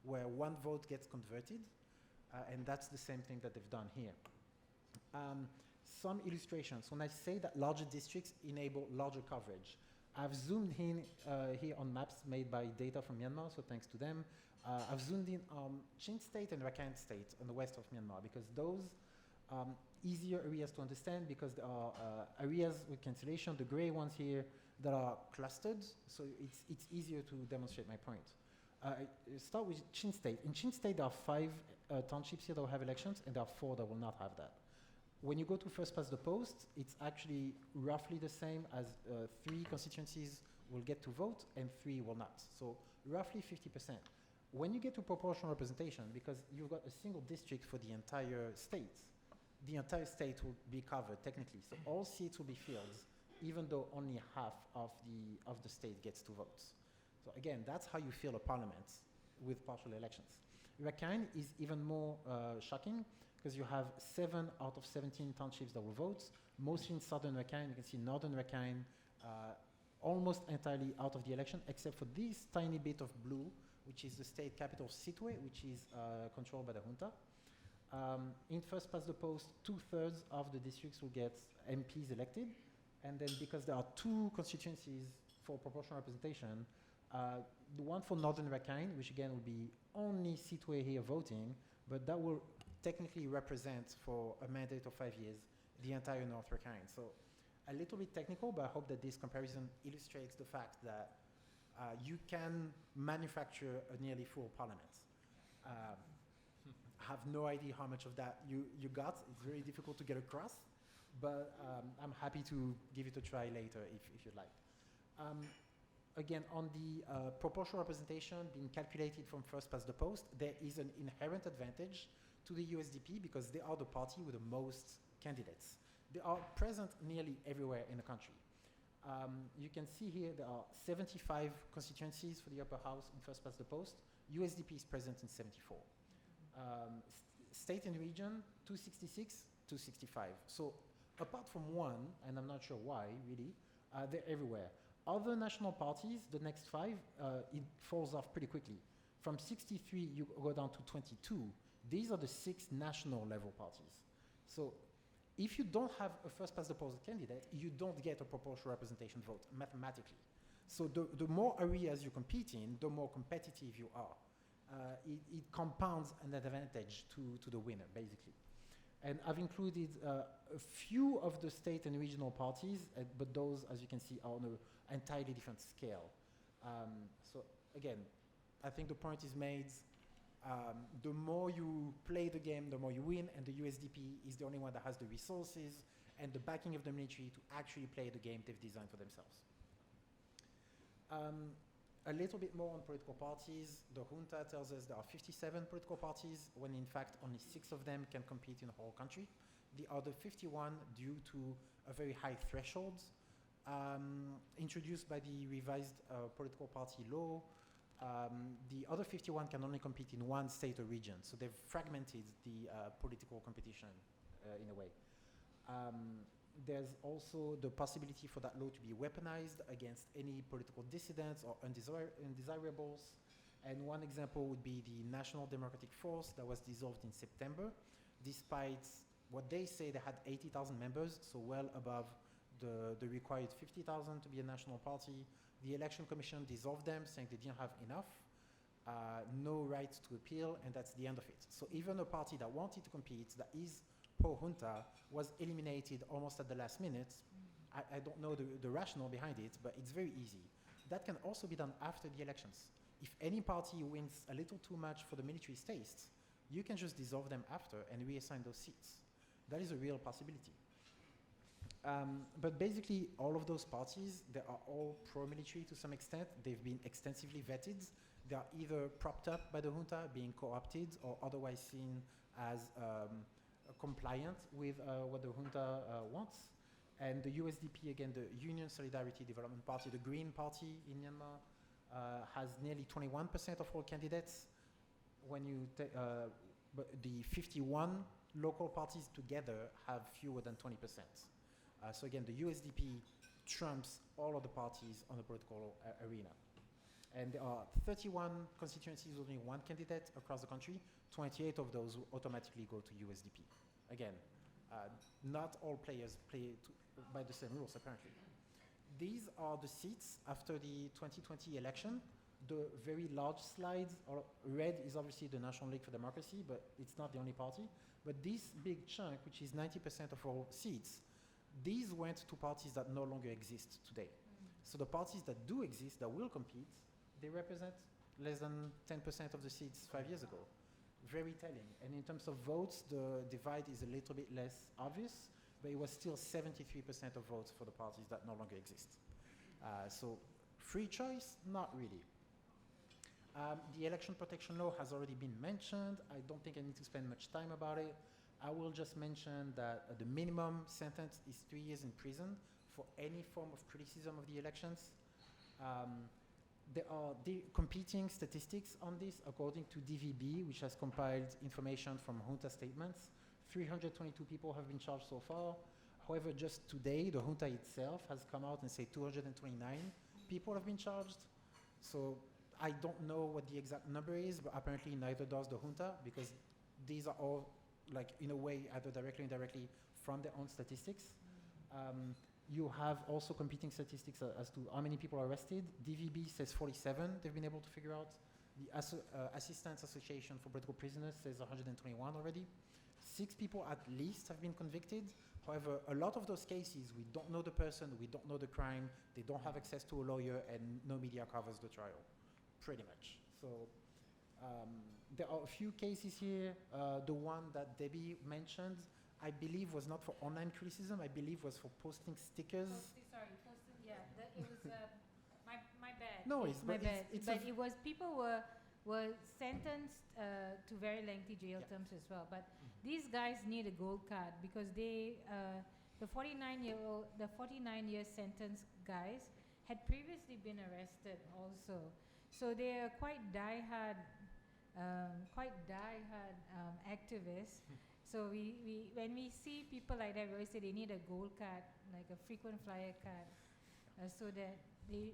where one vote gets converted, and that's the same thing that they've done here. Some illustrations. When I say that larger districts enable larger coverage, I've zoomed in here on maps made by data from Myanmar, so thanks to them. I've zoomed in on Chin State and Rakhine State on the west of Myanmar, because those easier areas to understand, because there are areas with cancellation, the gray ones here, that are clustered, so it's easier to demonstrate my point. Start with Chin State. In Chin State, there are 5 townships here that will have elections, and there are 4 that will not have that. When you go to first past the post, it's actually roughly the same as 3 constituencies will get to vote and 3 will not. So roughly 50%. When you get to proportional representation, because you've got a single district for the entire state will be covered technically. So all seats will be filled, even though only half of the state gets to vote. So again, that's how you fill a parliament with partial elections. Rakhine is even more shocking, because you have 7 out of 17 townships that will vote, mostly in southern Rakhine. You can see northern Rakhine almost entirely out of the election, except for this tiny bit of blue, which is the state capital Sittwe, which is controlled by the junta. In first past the post, 2/3 of the districts will get MPs elected, and then because there are 2 constituencies for proportional representation, the one for northern Rakhine, which again will be only Sittwe here voting, but that will technically represent for a mandate of 5 years the entire North Rakhine. So a little bit technical, but I hope that this comparison illustrates the fact that you can manufacture a nearly full parliament. I have no idea how much of that you got. It's very difficult to get across, but I'm happy to give it a try later if you'd like. Again, on the proportional representation being calculated from first past the post, there is an inherent advantage to the USDP because they are the party with the most candidates. They are present nearly everywhere in the country. You can see here there are 75 constituencies for the upper house in first past the post. USDP is present in 74. State and region, 266, 265. So apart from one, and I'm not sure why really, they're everywhere. Other national parties, the next 5, it falls off pretty quickly. From 63, you go down to 22. These are the 6 national level parties. So if you don't have a first past the post candidate, you don't get a proportional representation vote mathematically. So the more areas you compete in, the more competitive you are. It compounds an advantage to the winner, basically. And I've included a few of the state and regional parties, but those, as you can see, are on an entirely different scale. So again, I think the point is made. The more you play the game, the more you win, and the USDP is the only one that has the resources and the backing of the military to actually play the game they've designed for themselves. A little bit more on political parties. The junta tells us there are 57 political parties, when in fact only 6 of them can compete in the whole country. The other 51 due to a very high threshold introduced by the revised political party law. The other 51 can only compete in one state or region, so they've fragmented the political competition in a way. There's also the possibility for that law to be weaponized against any political dissidents or undesirables. And one example would be the National Democratic Force that was dissolved in September, despite what they say they had 80,000 members, so well above the required 50,000 to be a national party. The Election Commission dissolved them, saying they didn't have enough, no right to appeal, and that's the end of it. So even a party that wanted to compete, that is pro-junta, was eliminated almost at the last minute. I don't know the rationale behind it, but it's very easy. That can also be done after the elections. If any party wins a little too much for the military's taste, you can just dissolve them after and reassign those seats. That is a real possibility. But basically, all of those parties, they are all pro-military to some extent. They've been extensively vetted. They are either propped up by the junta, being co-opted, or otherwise seen as compliant with what the junta wants. And the USDP, again, the Union Solidarity Development Party, the Green Party in Myanmar, has nearly 21% of all candidates. When you but the 51 local parties together have fewer than 20%. So again, the USDP trumps all of the parties on the political arena. And there are 31 constituencies with only one candidate across the country. 28 of those will automatically go to USDP. Again, not all players play by the same rules, apparently. These are the seats after the 2020 election. The very large slides, or red is obviously the National League for Democracy, but it's not the only party. But this big chunk, which is 90% of all seats, these went to parties that no longer exist today. So the parties that do exist, that will compete, they represent less than 10% of the seats 5 years ago. Very telling. And in terms of votes, the divide is a little bit less obvious, but it was still 73% of votes for the parties that no longer exist. So free choice, not really. The election protection law has already been mentioned. I don't think I need to spend much time about it. I will just mention that the minimum sentence is 3 years in prison for any form of criticism of the elections. There are competing statistics on this according to DVB, which has compiled information from junta statements. 322 people have been charged so far. However, just today, the junta itself has come out and said 229 people have been charged. So I don't know what the exact number is, but apparently neither does the junta, because these are all, like, in a way, either directly or indirectly from their own statistics. You have also competing statistics as to how many people are arrested. DVB says 47 they've been able to figure out. The Assistance Association for Political Prisoners says 121 already. 6 people at least have been convicted. However, a lot of those cases, we don't know the person, we don't know the crime, they don't have access to a lawyer, and no media covers the trial, pretty much. So there are a few cases here. The one that Debbie mentioned, I believe was not for online criticism, I believe was for posting stickers. Yeah, it was my bad. No, it's my bad. But it was, people were sentenced to very lengthy jail terms as well. But these guys need a gold card because they, the 49-year sentence guys had previously been arrested also. So they are quite diehard activists. So when we see people like that, we always say they need a gold card, like a frequent flyer card, so that the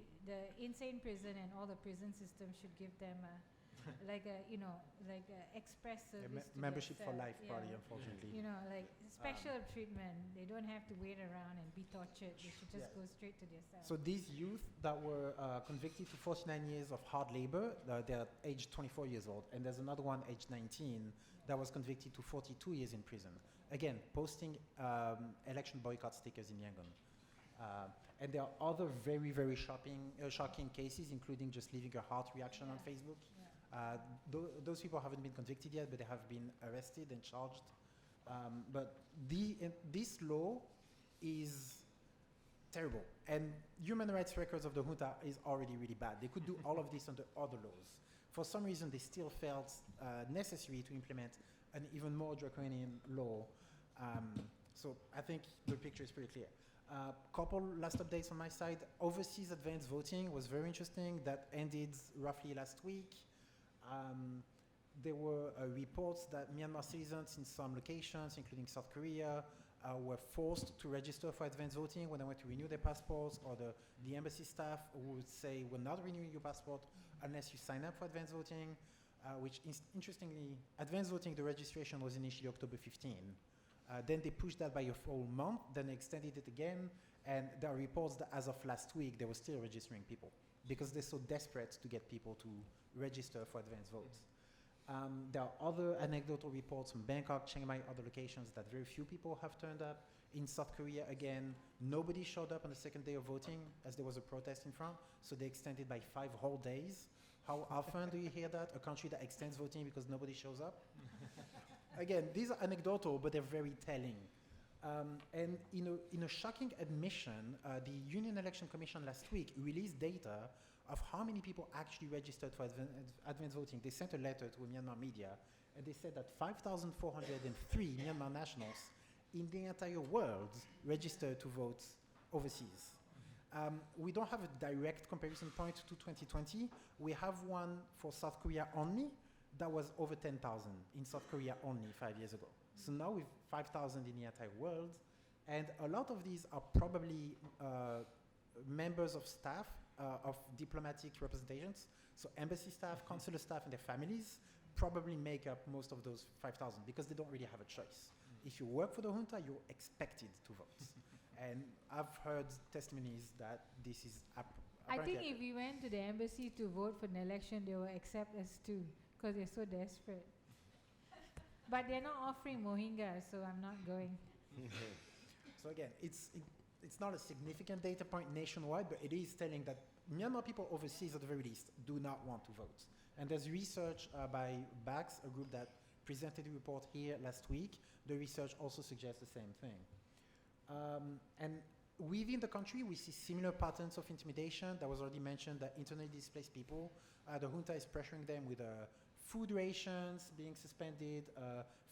insane prison and all the prison system should give them like a express service. Membership for life, probably, unfortunately. You know, like special treatment. They don't have to wait around and be tortured. They should just go straight to their cell. So these youth that were convicted to 49 years of hard labor, they're aged 24 years old, and there's another one aged 19 that was convicted to 42 years in prison. Again, posting election boycott stickers in Yangon. And there are other very, very shocking cases, including just leaving a heart reaction on Facebook. Those people haven't been convicted yet, but they have been arrested and charged. But this law is terrible. And human rights records of the junta is already really bad. They could do all of this under other laws. For some reason, they still felt necessary to implement an even more draconian law. So I think the picture is pretty clear. Couple last updates on my side. Overseas advanced voting was very interesting. That ended roughly last week. There were reports that Myanmar citizens in some locations, including South Korea, were forced to register for advance voting when they went to renew their passports, or the embassy staff would say, we're not renewing your passport unless you sign up for advance voting, which interestingly, advance voting, the registration was initially October 15. Then they pushed that by a full month, then they extended it again, and there are reports that as of last week, they were still registering people because they're so desperate to get people to register for advance votes. There are other anecdotal reports from Bangkok, Chiang Mai, other locations that very few people have turned up. In South Korea, again, nobody showed up on the second day of voting as there was a protest in front, so they extended by 5 whole days. How often do you hear that? A country that extends voting because nobody shows up? Again, these are anecdotal, but they're very telling. And in a shocking admission, the Union Election Commission last week released data of how many people actually registered for advance voting. They sent a letter to Myanmar media, and they said that 5,403 Myanmar nationals in the entire world registered to vote overseas. We don't have a direct comparison point to 2020. We have one for South Korea only that was over 10,000 in South Korea only 5 years ago. So now we've 5,000 in the entire world, and a lot of these are probably members of staff of diplomatic representations. So embassy staff, consular staff, and their families probably make up most of those 5,000 because they don't really have a choice. If you work for the junta, you're expected to vote. And I've heard testimonies that this is I think if we went to the embassy to vote for an election, they will accept us too, because they're so desperate. But they're not offering mohinga, so I'm not going. So again, it's not a significant data point nationwide, but it is telling that Myanmar people overseas, at the very least, do not want to vote. And there's research by BACS, a group that presented a report here last week. The research also suggests the same thing. And within the country, we see similar patterns of intimidation. That was already mentioned, that internally displaced people, the junta is pressuring them with food rations being suspended,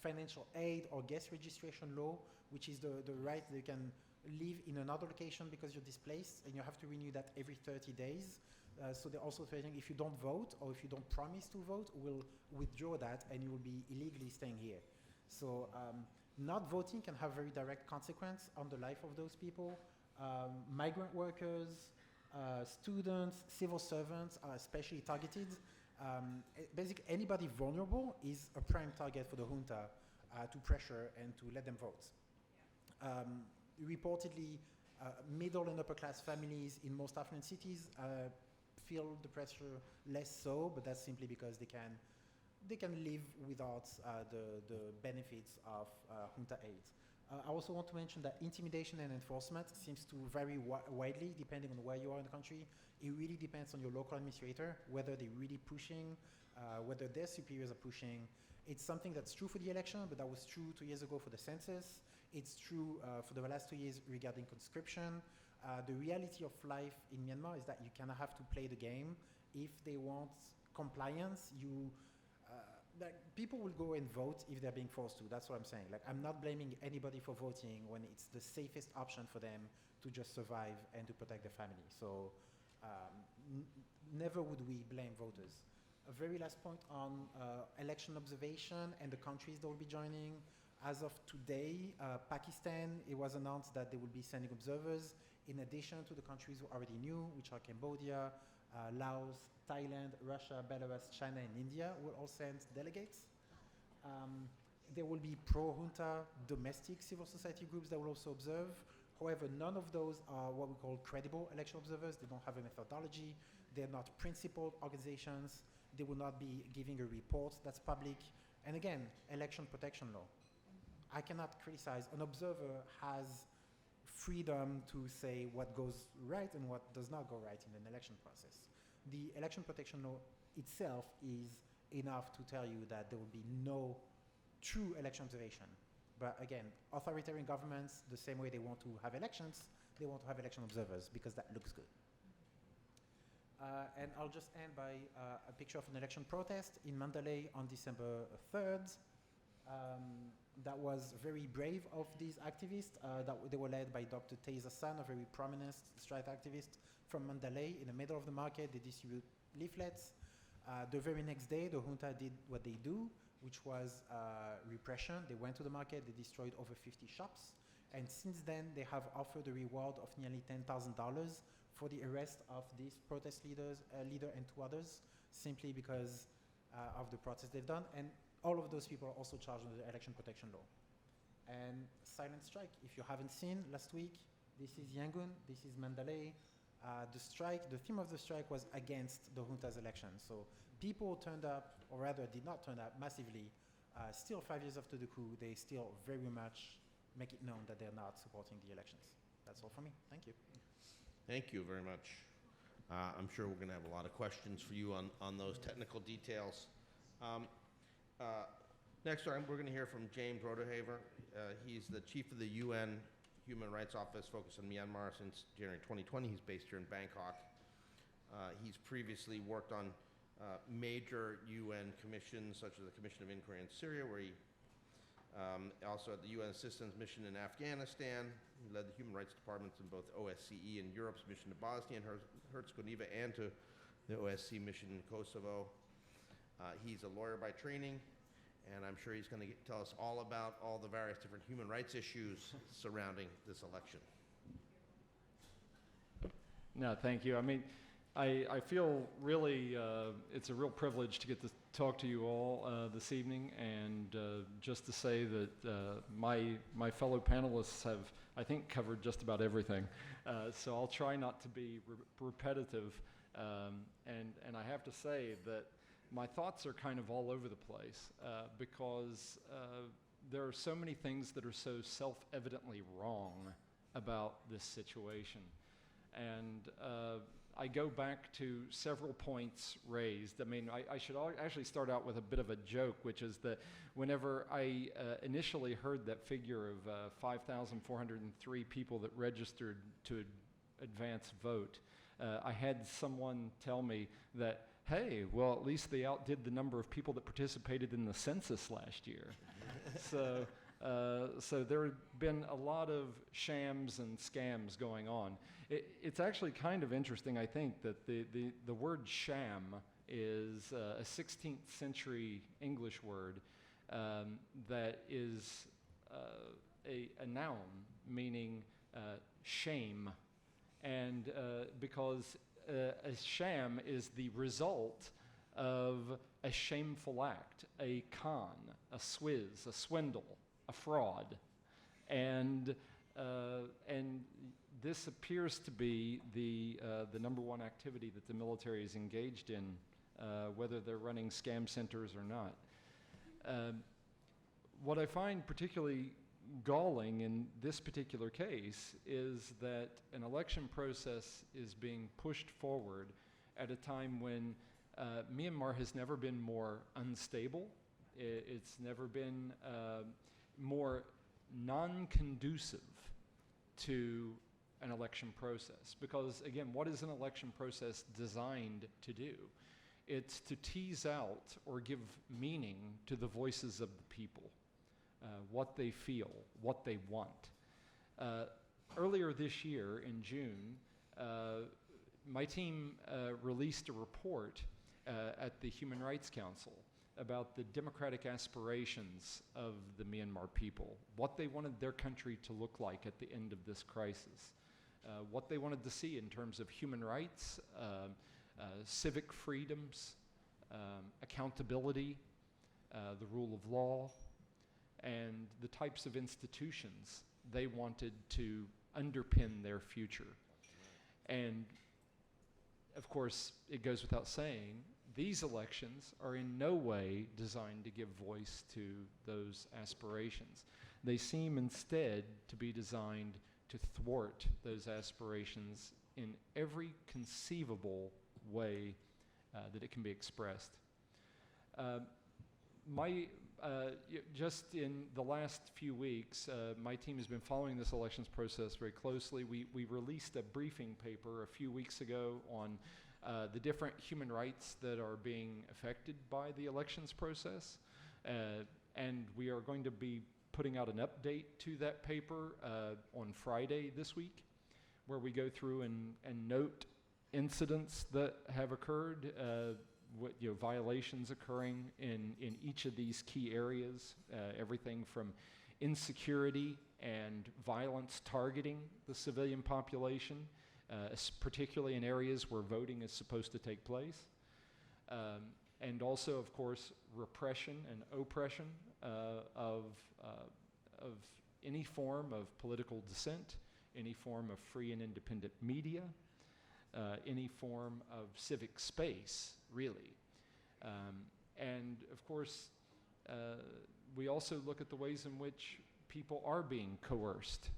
financial aid or guest registration law, which is the right that you can live in another location because you're displaced, and you have to renew that every 30 days. So they're also threatening, if you don't vote or if you don't promise to vote, we'll withdraw that and you will be illegally staying here. So not voting can have very direct consequence on the life of those people. Migrant workers, students, civil servants are especially targeted. Basically, anybody vulnerable is a prime target for the junta to pressure and to let them vote. Reportedly, middle and upper class families in most affluent cities feel the pressure less so, but that's simply because they can live without the benefits of junta aid. I also want to mention that intimidation and enforcement seems to vary widely depending on where you are in the country. It really depends on your local administrator, whether they're really pushing, whether their superiors are pushing. It's something that's true for the election, but that was true 2 years ago for the census. It's true for the last 2 years regarding conscription. The reality of life in Myanmar is that you kind of have to play the game. If they want compliance, people will go and vote if they're being forced to. That's what I'm saying. Like, I'm not blaming anybody for voting when it's the safest option for them to just survive and to protect their family. So never would we blame voters. A very last point on election observation and the countries that will be joining. As of today, Pakistan, it was announced that they will be sending observers in addition to the countries we already knew, which are Cambodia, Laos, Thailand, Russia, Belarus, China, and India will all send delegates. There will be pro-junta domestic civil society groups that will also observe. However, none of those are what we call credible election observers. They don't have a methodology. They're not principled organizations. They will not be giving a report that's public. And again, election protection law. I cannot criticize. An observer has freedom to say what goes right and what does not go right in an election process. The election protection law itself is enough to tell you that there will be no true election observation. But again, authoritarian governments, the same way they want to have elections, they want to have election observers because that looks good. And I'll just end by a picture of an election protest in Mandalay on December 3rd. That was very brave of these activists. They were led by Dr. Teza San, a very prominent strike activist from Mandalay. In the middle of the market, they distribute leaflets. The very next day, the junta did what they do, which was repression. They went to the market, they destroyed over 50 shops, And since then, they have offered a reward of nearly $10,000 for the arrest of this protest leader and two others, simply because of the protests they've done. And all of those people are also charged under the election protection law. And silent strike, if you haven't seen last week, this is Yangon, this is Mandalay. The theme of the strike was against the junta's election. So people turned up, or rather did not turn up massively. Still 5 years after the coup, they still very much make it known that they're not supporting the elections. That's all for me. Thank you. Thank you very much. I'm sure we're going to have a lot of questions for you on those technical details. Next, we're going to hear from James Rodehaver. He's the chief of the UN Human Rights Office focused on Myanmar since January 2020. He's based here in Bangkok. He's previously worked on major UN commissions, such as the Commission of Inquiry in Syria, where he also at the UN Assistance Mission in Afghanistan. He led the Human Rights Departments in both OSCE and Europe's mission to Bosnia and Herzegovina and to the OSCE mission in Kosovo. He's a lawyer by training, and I'm sure he's going to tell us all about all the various different human rights issues surrounding this election. No, thank you. I mean, I feel really, it's a real privilege to get to talk to you all this evening, and just to say that my fellow panelists have, I think, covered just about everything. So I'll try not to be repetitive, and I have to say that my thoughts are kind of all over the place because there are so many things that are so self-evidently wrong about this situation. And I go back to several points raised. I mean, I should actually start out with a bit of a joke, which is that whenever I initially heard that figure of 5,403 people that registered to advance vote, I had someone tell me that, hey, well, at least they outdid the number of people that participated in the census last year. So there have been a lot of shams and scams going on. It's actually kind of interesting, I think, that the word sham is a 16th century English word that is a noun meaning shame. And because a sham is the result of a shameful act, a con, a swizz, a swindle, a fraud, and this appears to be the number one activity that the military is engaged in, whether they're running scam centers or not. What I find particularly galling in this particular case is that an election process is being pushed forward at a time when Myanmar has never been more unstable. It's never been more non-conducive to an election process. Because again, what is an election process designed to do? It's to tease out or give meaning to the voices of the people, what they feel, what they want. Earlier this year in June, my team released a report at the Human Rights Council about the democratic aspirations of the Myanmar people, what they wanted their country to look like at the end of this crisis, what they wanted to see in terms of human rights, civic freedoms, accountability, the rule of law, and the types of institutions they wanted to underpin their future. And of course, it goes without saying, these elections are in no way designed to give voice to those aspirations. They seem instead to be designed to thwart those aspirations in every conceivable way that it can be expressed. Just in the last few weeks, my team has been following this elections process very closely. We released a briefing paper a few weeks ago on the different human rights that are being affected by the elections process. And we are going to be putting out an update to that paper on Friday this week, where we go through and note incidents that have occurred, violations occurring in each of these key areas, everything from insecurity and violence targeting the civilian population, particularly in areas where voting is supposed to take place. And also, of course, repression and oppression of any form of political dissent, any form of free and independent media, any form of civic space, really. And of course, we also look at the ways in which people are being coerced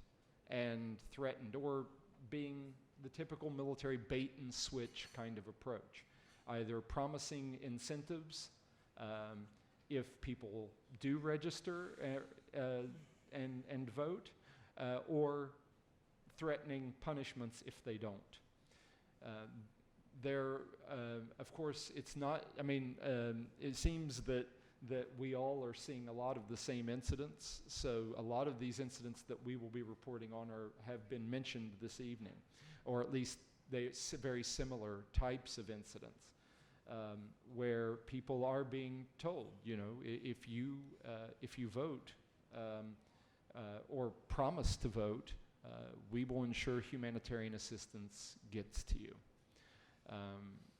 and threatened, or being the typical military bait and switch kind of approach, either promising incentives if people do register and vote, or threatening punishments if they don't. Of course, it's not, I mean, it seems that we all are seeing a lot of the same incidents. So a lot of these incidents that we will be reporting on have been mentioned this evening, or at least very similar types of incidents, where people are being told, you know, if you vote or promise to vote, we will ensure humanitarian assistance gets to you.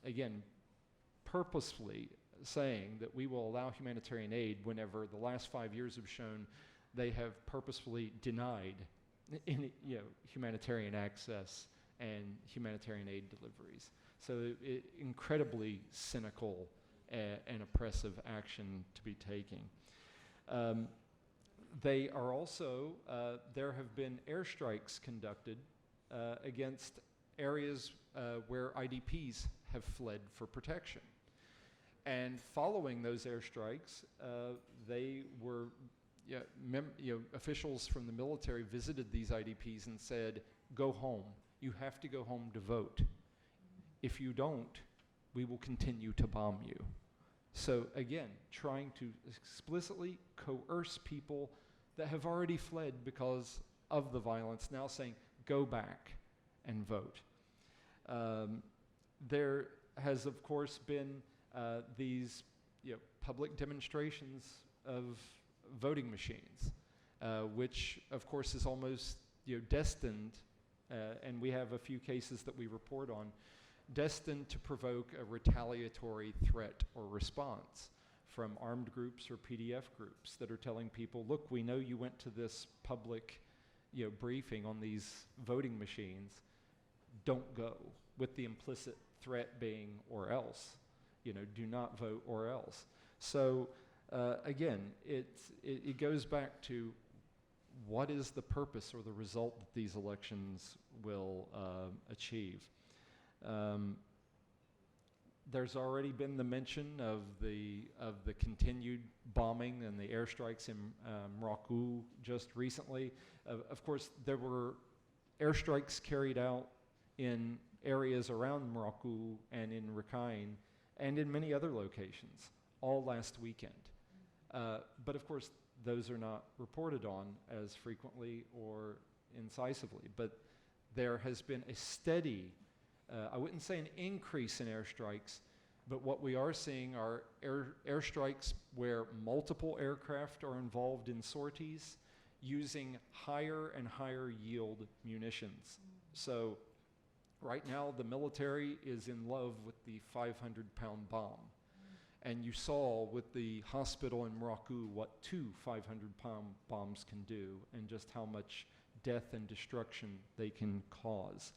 Again, purposefully saying that we will allow humanitarian aid whenever the last 5 years have shown they have purposefully denied humanitarian access and humanitarian aid deliveries. So incredibly cynical and oppressive action to be taking. They are also, there have been airstrikes conducted against areas where IDPs have fled for protection. And following those airstrikes, they were, officials from the military visited these IDPs and said, go home. You have to go home to vote. If you don't, we will continue to bomb you. So again, trying to explicitly coerce people that have already fled because of the violence, now saying, go back and vote. There has, of course, been these public demonstrations of voting machines, which, of course, is almost destined, and we have a few cases that we report on, destined to provoke a retaliatory threat or response from armed groups or PDF groups that are telling people, look, we know you went to this public briefing on these voting machines, don't go, with the implicit threat being or else, do not vote or else. So again, it goes back to what is the purpose or the result that these elections will achieve. There's already been the mention of the continued bombing and the airstrikes in Morocco just recently. Of course, there were airstrikes carried out in areas around Morocco and in Rakhine and in many other locations all last weekend. But of course, those are not reported on as frequently or incisively. But there has been a steady, I wouldn't say an increase in airstrikes, but what we are seeing are airstrikes where multiple aircraft are involved in sorties using higher and higher yield munitions. So right now, the military is in love with the 500-pound bomb. And you saw with the hospital in Morocco what 2 500-pound bombs can do and just how much death and destruction they can cause.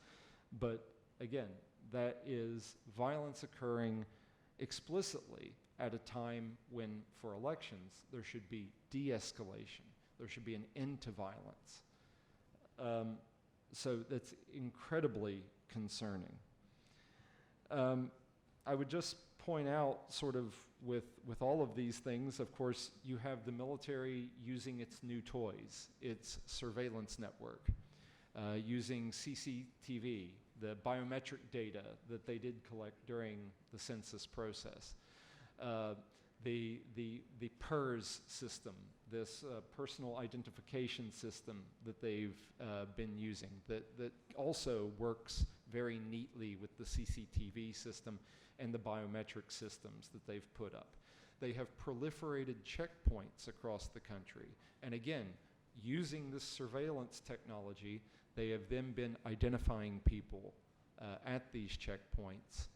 But again, that is violence occurring explicitly at a time when, for elections, there should be de-escalation. There should be an end to violence. So that's incredibly concerning. I would just point out, sort of with all of these things, of course, you have the military using its new toys, its surveillance network, using CCTV, the biometric data that they did collect during the census process. The PERS system, this personal identification system that they've been using, that also works very neatly with the CCTV system and the biometric systems that they've put up. They have proliferated checkpoints across the country. And again, using this surveillance technology, they have then been identifying people at these checkpoints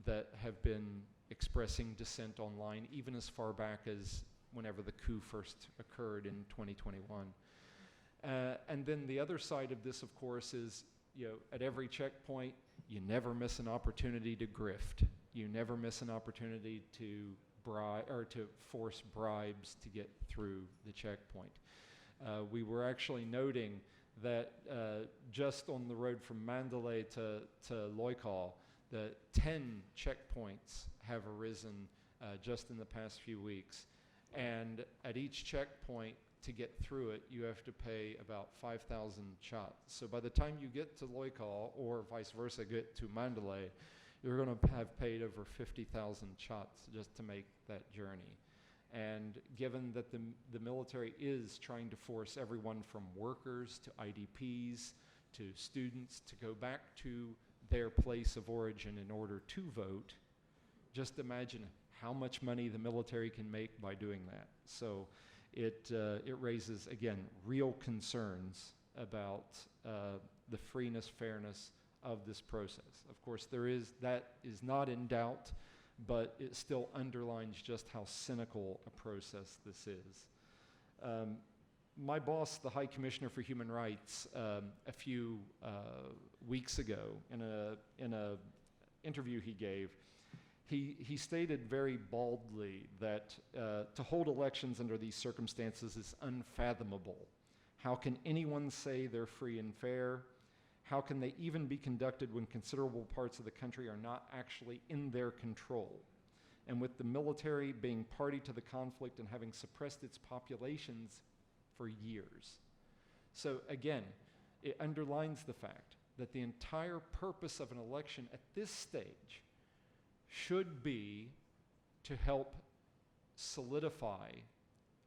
that have been expressing dissent online, even as far back as whenever the coup first occurred in 2021. And then the other side of this, of course, is, at every checkpoint, you never miss an opportunity to grift. You never miss an opportunity to force bribes to get through the checkpoint. We were actually noting that just on the road from Mandalay to Loikal, that 10 checkpoints have arisen just in the past few weeks. And at each checkpoint, to get through it, you have to pay about 5,000 kyat. So by the time you get to Loikal, or vice versa, get to Mandalay, you're going to have paid over 50,000 kyats just to make that journey. And given that the military is trying to force everyone from workers to IDPs to students to go back to their place of origin in order to vote, just imagine how much money the military can make by doing that. So it raises, again, real concerns about the freeness, fairness of this process. Of course, that is not in doubt, but it still underlines just how cynical a process this is. My boss, the High Commissioner for Human Rights, a few weeks ago, in a interview he gave, he stated very baldly that to hold elections under these circumstances is unfathomable. How can anyone say they're free and fair? How can they even be conducted when considerable parts of the country are not actually in their control? And with the military being party to the conflict and having suppressed its populations for years. So again, it underlines the fact that the entire purpose of an election at this stage should be to help solidify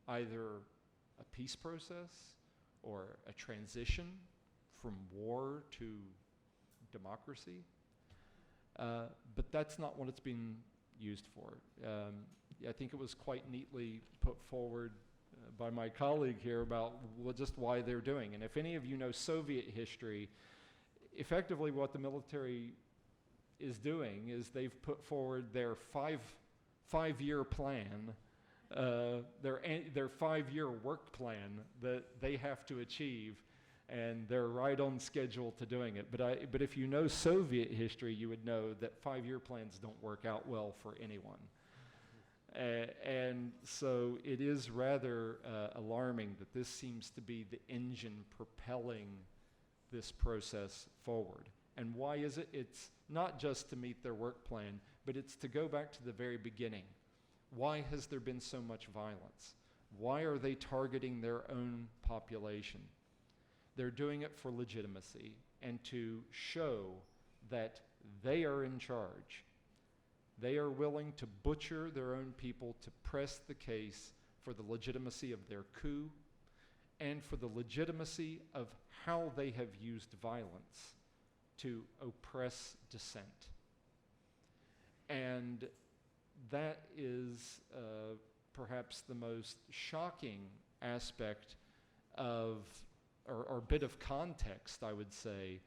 either a peace process or a transition from war to democracy. But that's not what it's been used for. I think it was quite neatly put forward by my colleague here about just why they're doing. And if any of you know Soviet history, effectively what the military is doing is they've put forward their five-year plan, their 5-year work plan that they have to achieve, and they're right on schedule to doing it. But if you know Soviet history, you would know that 5-year plans don't work out well for anyone. And so it is rather alarming that this seems to be the engine propelling this process forward. And why is it? It's not just to meet their work plan, but it's to go back to the very beginning. Why has there been so much violence? Why are they targeting their own population? They're doing it for legitimacy and to show that they are in charge. They are willing to butcher their own people to press the case for the legitimacy of their coup and for the legitimacy of how they have used violence to oppress dissent. And that is perhaps the most shocking aspect of, or bit of context, I would say,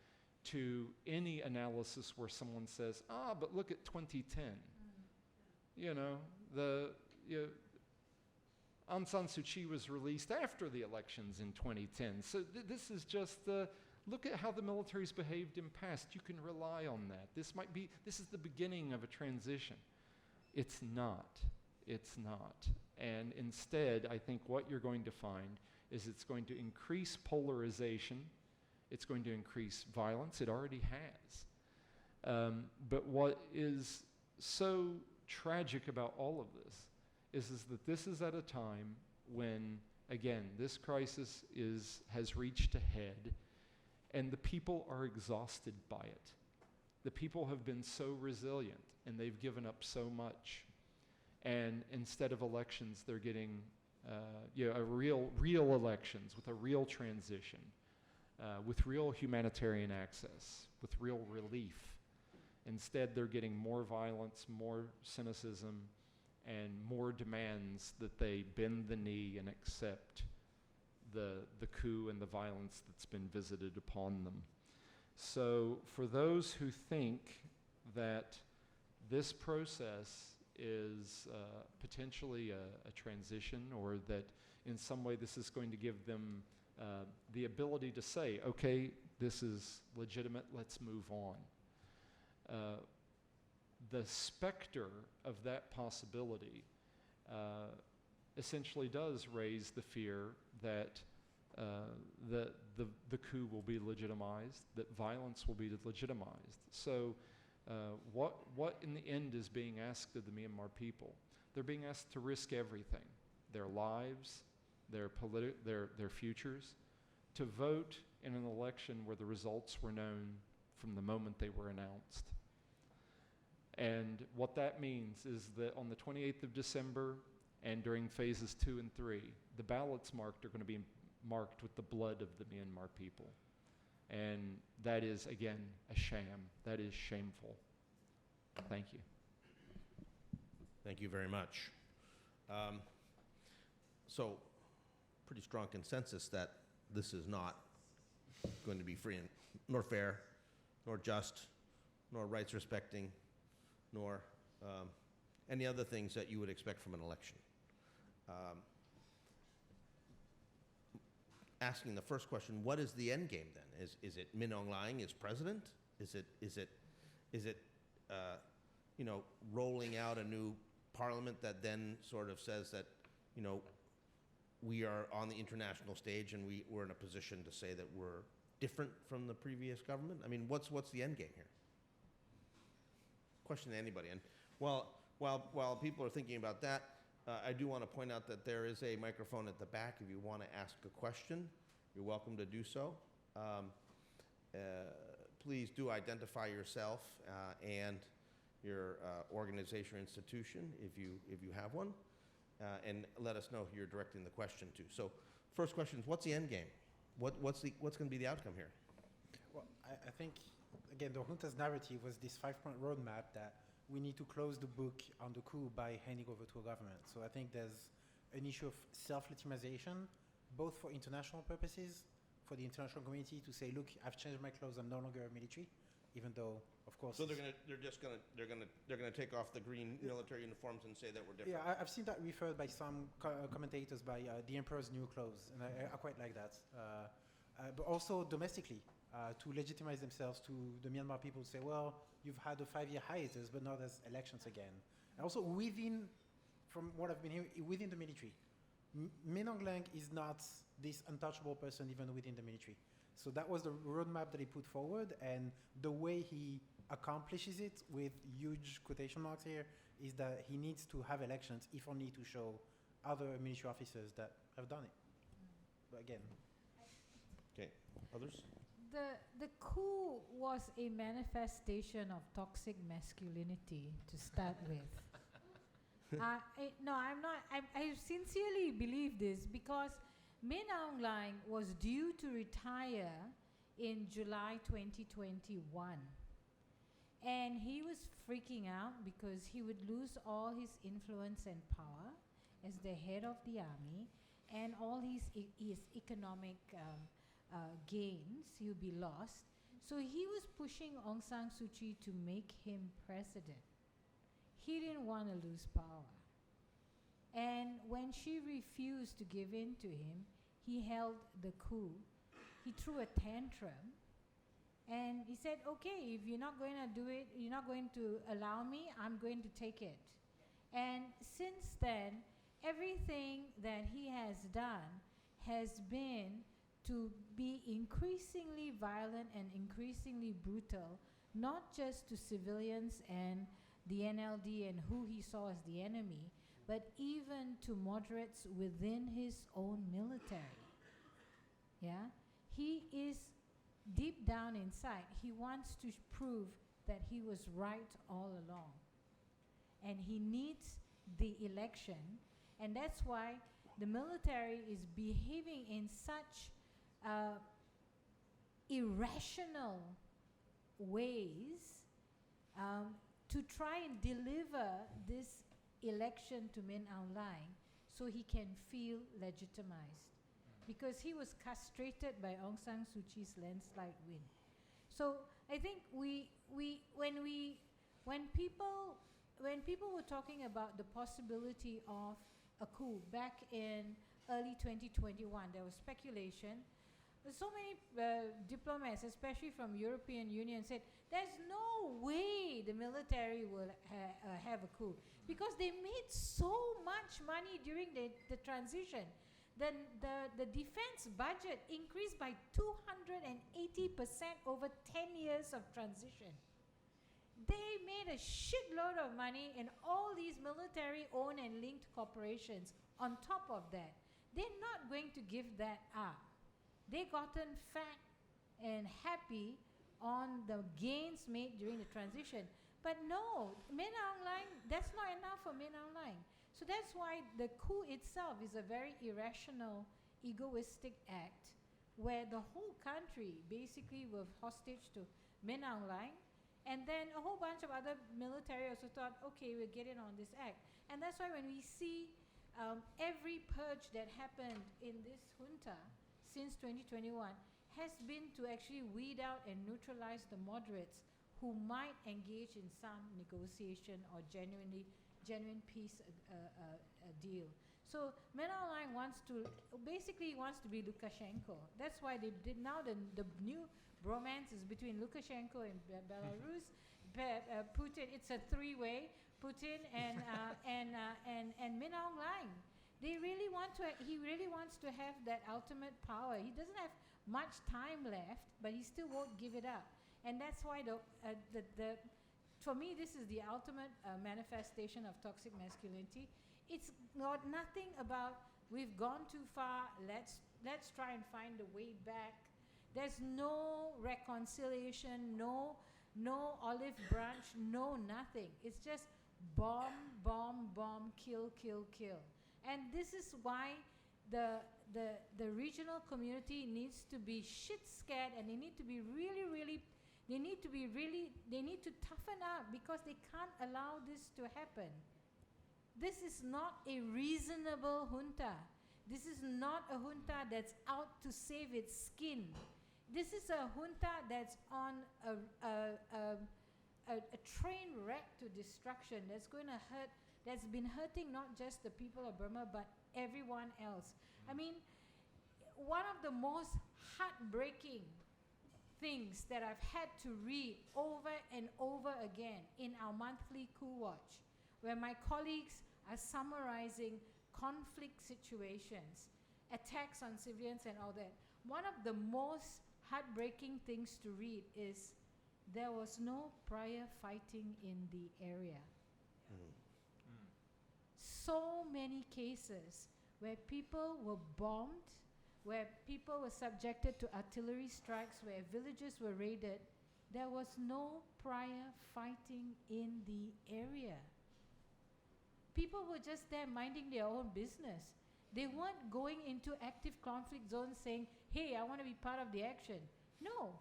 to any analysis where someone says, but look at 2010. Aung San Suu Kyi was released after the elections in 2010. So this is just, look at how the military's behaved in past. You can rely on that. This is the beginning of a transition. It's not. It's not. And instead, I think what you're going to find is it's going to increase polarization. It's going to increase violence. It already has. But what is so tragic about all of this is that this is at a time when, again, this crisis has reached a head, and the people are exhausted by it. The people have been so resilient, and they've given up so much. And instead of elections, they're getting real elections with a real transition, with real humanitarian access, with real relief. Instead, they're getting more violence, more cynicism, and more demands that they bend the knee and accept the coup and the violence that's been visited upon them. So for those who think that this process is potentially a transition, or that in some way this is going to give them the ability to say, okay, this is legitimate, let's move on. The specter of that possibility essentially does raise the fear that the coup will be legitimized, that violence will be legitimized. So what in the end is being asked of the Myanmar people? They're being asked to risk everything, their lives, their futures, to vote in an election where the results were known from the moment they were announced. And what that means is that on the 28th of December and during phases 2 and 3, the ballots marked are going to be marked with the blood of the Myanmar people. And that is, again, a sham. That is shameful. Thank you. Thank you very much. So, pretty strong consensus that this is not going to be free and nor fair, nor just, nor rights respecting, nor any other things that you would expect from an election. Asking the first question, what is the end game then? Is it Min Aung Hlaing is president? Is it rolling out a new parliament that then sort of says that, we are on the international stage and we're in a position to say that we're different from the previous government? I mean, what's the end game here? Question to anybody. And while people are thinking about that, I do want to point out that there is a microphone at the back. If you want to ask a question, you're welcome to do so. Please do identify yourself and your organization or institution if you have one, and let us know who you're directing the question to. So, first question is, what's the end game? What's going to be the outcome here? Well, I think, again, the junta's narrative was this 5-point roadmap that we need to close the book on the coup by handing over to a government. So I think there's an issue of self-legitimization, both for international purposes, for the international community to say, look, I've changed my clothes, I'm no longer a military, even though, of course. So they're gonna take off the green military uniforms and say that we're different. Yeah, I've seen that referred by some commentators by the emperor's new clothes, and I quite like that. But also domestically, to legitimize themselves to the Myanmar people, say, well, you've had a 5-year hiatus, but now there's elections again. And also from what I've been hearing, within the military, Min Aung Hlaing is not this untouchable person even within the military. So that was the roadmap that he put forward, and the way he accomplishes it, with huge quotation marks here, is that he needs to have elections, if only to show other military officers that have done it. But again. Okay, others? The coup was a manifestation of toxic masculinity to start with. I sincerely believe this because Min Aung Hlaing was due to retire in July 2021. And he was freaking out because he would lose all his influence and power as the head of the army, and all his economic gains, he'll be lost. So he was pushing Aung San Suu Kyi to make him president. He didn't want to lose power. And when she refused to give in to him, he held the coup. He threw a tantrum. And he said, okay, if you're not going to do it, you're not going to allow me, I'm going to take it. And since then, everything that he has done has been to be increasingly violent and increasingly brutal, not just to civilians and the NLD and who he saw as the enemy, but even to moderates within his own military. Yeah? He is deep down inside, he wants to prove that he was right all along. And he needs the election, and that's why the military is behaving in such irrational ways to try and deliver this election to Min Aung Hlaing so he can feel legitimized. because he was castrated by Aung San Suu Kyi's landslide win. So I think when people were talking about the possibility of a coup back in early 2021, there was speculation. So many diplomats, especially from European Union, said there's no way the military will have a coup because they made so much money during the transition. Then the defense budget increased by 280% over 10 years of transition. They made a shitload of money in all these military-owned and linked corporations. On top of that, they're not going to give that up. They gotten fat and happy on the gains made during the transition. But no, Min Aung Hlaing, that's not enough for Min Aung Hlaing. So that's why the coup itself is a very irrational, egoistic act where the whole country basically was hostage to Min Aung Hlaing. And then a whole bunch of other military also thought, okay, we'll get in on this act. And that's why when we see every purge that happened in this junta since 2021 has been to actually weed out and neutralize the moderates who might engage in some negotiation or genuine peace deal. So Min Aung Hlaing wants to be Lukashenko. That's why they did now the new bromance is between Lukashenko and Belarus, Putin. It's a three-way. Putin and Min Aung Hlaing. He really wants to have that ultimate power. He doesn't have much time left, but he still won't give it up. And that's why for me, this is the ultimate manifestation of toxic masculinity. It's not nothing about we've gone too far. Let's try and find a way back. There's no reconciliation, no olive branch, no nothing. It's just bomb, bomb, bomb, kill, kill, kill. And this is why the regional community needs to be shit scared, and they need to be they need to toughen up because they can't allow this to happen. This is not a reasonable junta. This is not a junta that's out to save its skin. This is a junta that's on a train wreck to destruction that's going to hurt, that's been hurting not just the people of Burma but everyone else. I mean, one of the most heartbreaking things that I've had to read over and over again in our monthly Coup Watch, where my colleagues are summarizing conflict situations, attacks on civilians and all that. One of the most heartbreaking things to read is there was no prior fighting in the area. So many cases where people were bombed, where people were subjected to artillery strikes, where villages were raided. There was no prior fighting in the area. People were just there minding their own business. They weren't going into active conflict zones saying, hey, I want to be part of the action. No,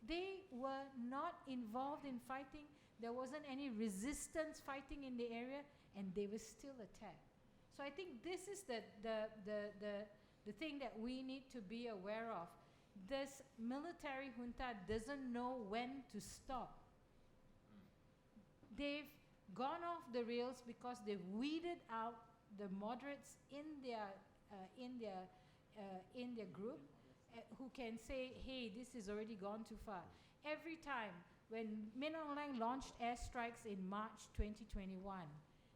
they were not involved in fighting. There wasn't any resistance fighting in the area, and they were still attacked. So I think this is the thing that we need to be aware of. This military junta doesn't know when to stop. They've gone off the rails because they've weeded out the moderates in their group who can say, hey, this has already gone too far. Every time when Min Aung Hlaing launched airstrikes in March 2021,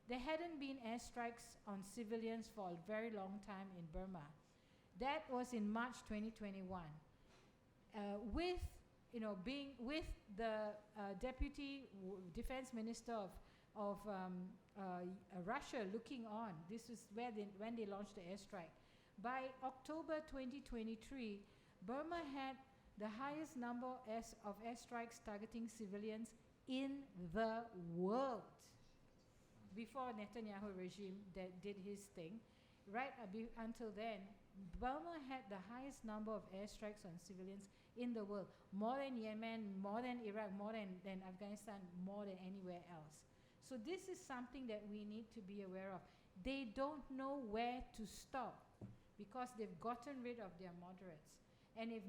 there hadn't been airstrikes on civilians for a very long time in Burma. That was in March 2021. With the Deputy Defense Minister of Russia looking on, this is when they launched the airstrike. By October 2023, Burma had the highest number of airstrikes targeting civilians in the world. Before Netanyahu regime that did his thing, right until then, Burma had the highest number of airstrikes on civilians in the world, more than Yemen, more than Iraq, more than Afghanistan, more than anywhere else. So this is something that we need to be aware of. They don't know where to stop. because they've gotten rid of their moderates. And if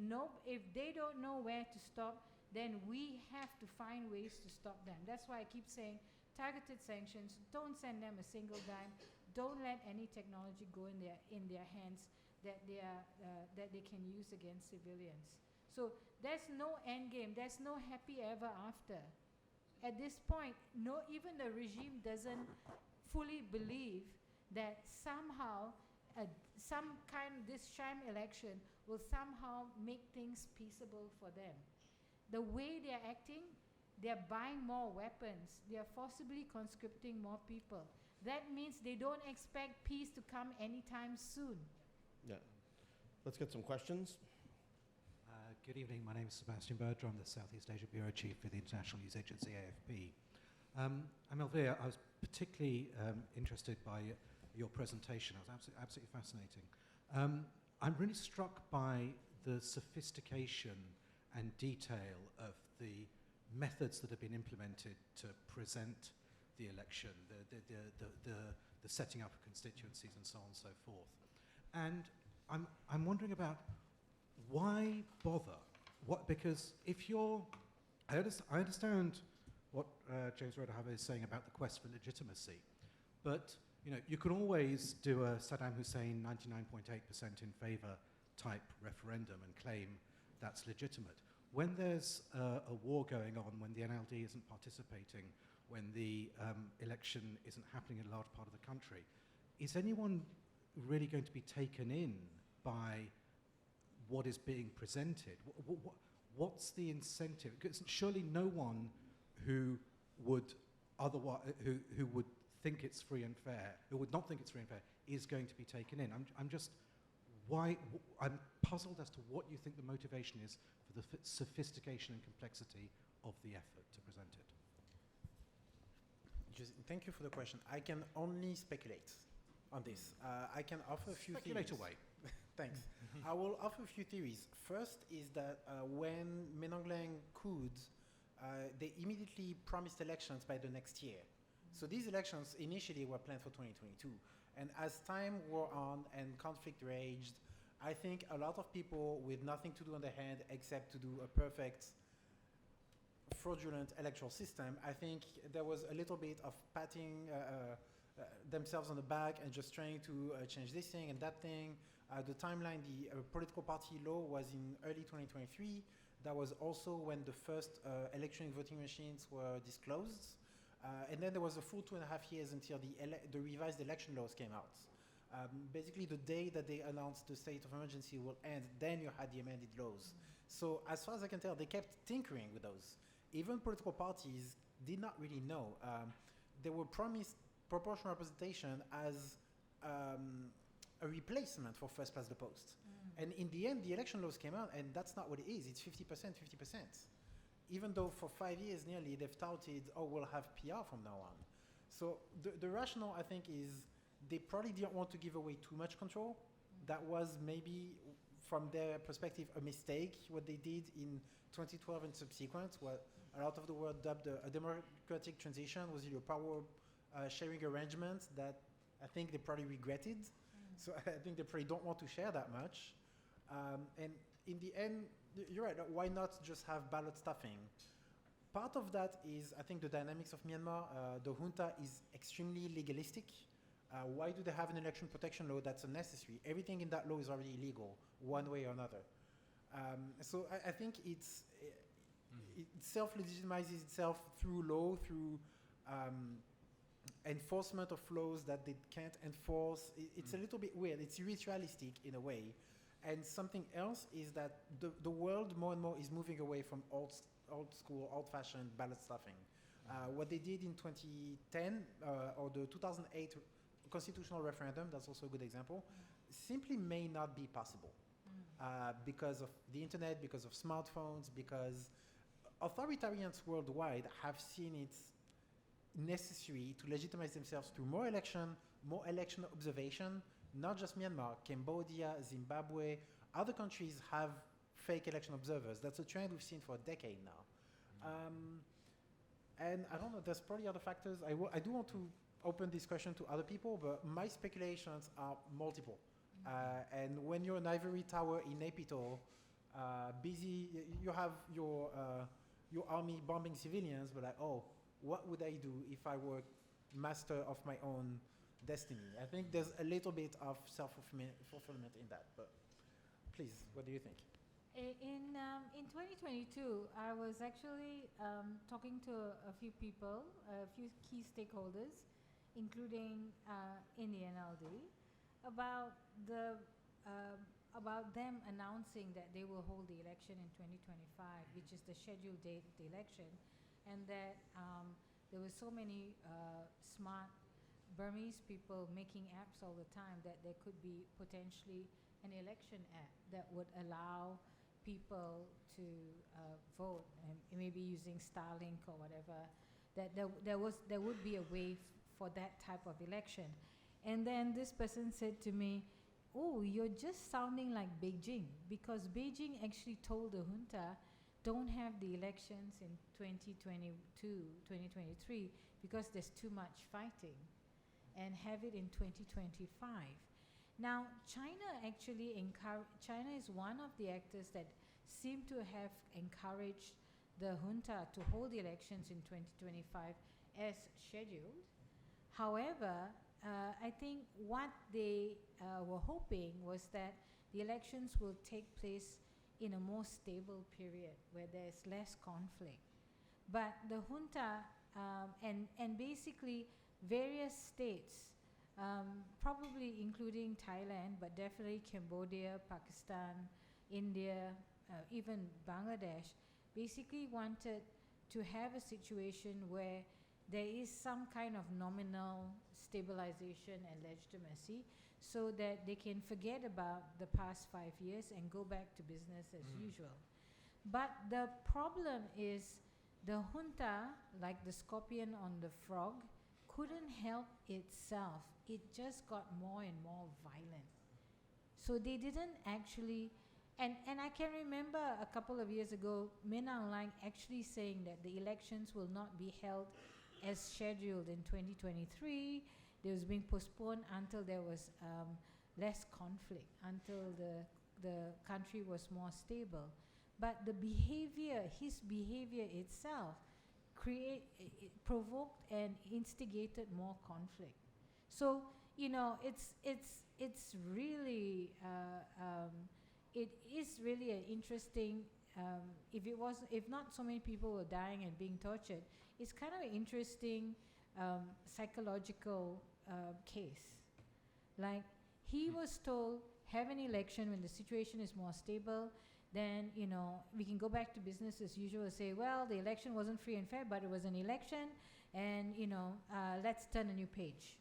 they don't know where to stop, then we have to find ways to stop them. That's why I keep saying targeted sanctions. Don't send them a single dime. Don't let any technology go in their hands that they can use against civilians. So there's no end game. There's no happy ever after. At this point, even the regime doesn't fully believe that somehow this sham election will somehow make things peaceable for them. The way they're acting, they're buying more weapons. They're forcibly conscripting more people. That means they don't expect peace to come anytime soon. Yeah. Let's get some questions. Good evening. My name is Sebastian Berger. I'm the Southeast Asia Bureau Chief for the International News Agency, AFP. Elvira, I was particularly interested by your presentation. It was absolutely fascinating. I'm really struck by the sophistication and detail of the methods that have been implemented to present the election, the setting up of constituencies and so on and so forth. And I'm wondering about why bother? Because if I understand what James Rodehaver is saying about the quest for legitimacy, but you can always do a Saddam Hussein 99.8% in favor type referendum and claim that's legitimate. When there's a war going on, when the NLD isn't participating, when the election isn't happening in a large part of the country, is anyone really going to be taken in by what is being presented? What's the incentive? Because surely no one who would who would think it's free and fair, who would not think it's free and fair, is going to be taken in. I'm puzzled as to what you think the motivation is for the sophistication and complexity of the effort to present it. Thank you for the question. I can only speculate on this. I can offer a few Speculate theories. away. Thanks. I will offer a few theories. First is that when Min Aung Hlaing couped, they immediately promised elections by the next year. So these elections initially were planned for 2022. And as time wore on and conflict raged, I think a lot of people with nothing to do on their hand except to do a perfect fraudulent electoral system, I think there was a little bit of patting themselves on the back and just trying to change this thing and that thing. The timeline, the political party law was in early 2023. That was also when the first electronic voting machines were disclosed. And then there was a full 2.5 years until the revised election laws came out. Basically, the day that they announced the state of emergency will end, then you had the amended laws. So as far as I can tell, they kept tinkering with those. Even political parties did not really know. They were promised proportional representation as a replacement for first past the post. And in the end, the election laws came out, and that's not what it is. It's 50%, 50%. Even though for 5 years nearly, they've touted, oh, we'll have PR from now on. So the rationale, I think, is they probably didn't want to give away too much control. That was maybe, from their perspective, a mistake, what they did in 2012 and subsequent, what a lot of the world dubbed a democratic transition, was a power sharing arrangement that I think they probably regretted. So I think they probably don't want to share that much. And in the end, you're right, why not just have ballot stuffing? Part of that is, I think, the dynamics of Myanmar. The junta is extremely legalistic. Why do they have an election protection law that's unnecessary? Everything in that law is already illegal, one way or another. So I think it self-legitimizes itself through law, through enforcement of laws that they can't enforce. It's a little bit weird. It's ritualistic in a way. And something else is that the world more and more is moving away from old school, old-fashioned ballot stuffing. What they did in 2010 or the 2008 constitutional referendum, that's also a good example, simply may not be possible because of the internet, because of smartphones, because authoritarians worldwide have seen it necessary to legitimize themselves through more election observation. Not just Myanmar, Cambodia, Zimbabwe, other countries have fake election observers. That's a trend we've seen for a decade now. And I don't know, there's probably other factors. I do want to open this question to other people, but my speculations are multiple. And when you're an ivory tower in Naypyidaw, busy, you have your army bombing civilians, but like, oh, what would I do if I were master of my own destiny? I think there's a little bit of self-fulfillment in that, but please, what do you think? In 2022, I was actually talking to a few people, a few key stakeholders, including in the NLD, about them announcing that they will hold the election in 2025, which is the scheduled date of the election, and that there were so many smart Burmese people making apps all the time that there could be potentially an election app that would allow people to vote, and maybe using Starlink or whatever, that there would be a way for that type of election. And then this person said to me, oh, you're just sounding like Beijing, because Beijing actually told the junta, don't have the elections in 2022, 2023, because there's too much fighting, and have it in 2025. Now, China is one of the actors that seem to have encouraged the junta to hold the elections in 2025 as scheduled. However, I think what they were hoping was that the elections will take place in a more stable period where there's less conflict. But the junta and basically various states, probably including Thailand, but definitely Cambodia, Pakistan, India, even Bangladesh, basically wanted to have a situation where there is some kind of nominal stabilization and legitimacy, so that they can forget about the past 5 years and go back to business as usual. But the problem is the junta, like the scorpion on the frog, couldn't help itself. It just got more and more violent. So they didn't actually, and I can remember a couple of years ago, Min Aung Hlaing actually saying that the elections will not be held as scheduled in 2023. They was being postponed until there was less conflict, until the country was more stable. But the behavior, his behavior itself, provoked and instigated more conflict. So, you know, it's really, it is really an interesting, if not so many people were dying and being tortured, it's kind of an interesting psychological case. Like, he was told, have an election when the situation is more stable, then, you know, we can go back to business as usual and say, well, the election wasn't free and fair, but it was an election, and, you know, let's turn a new page,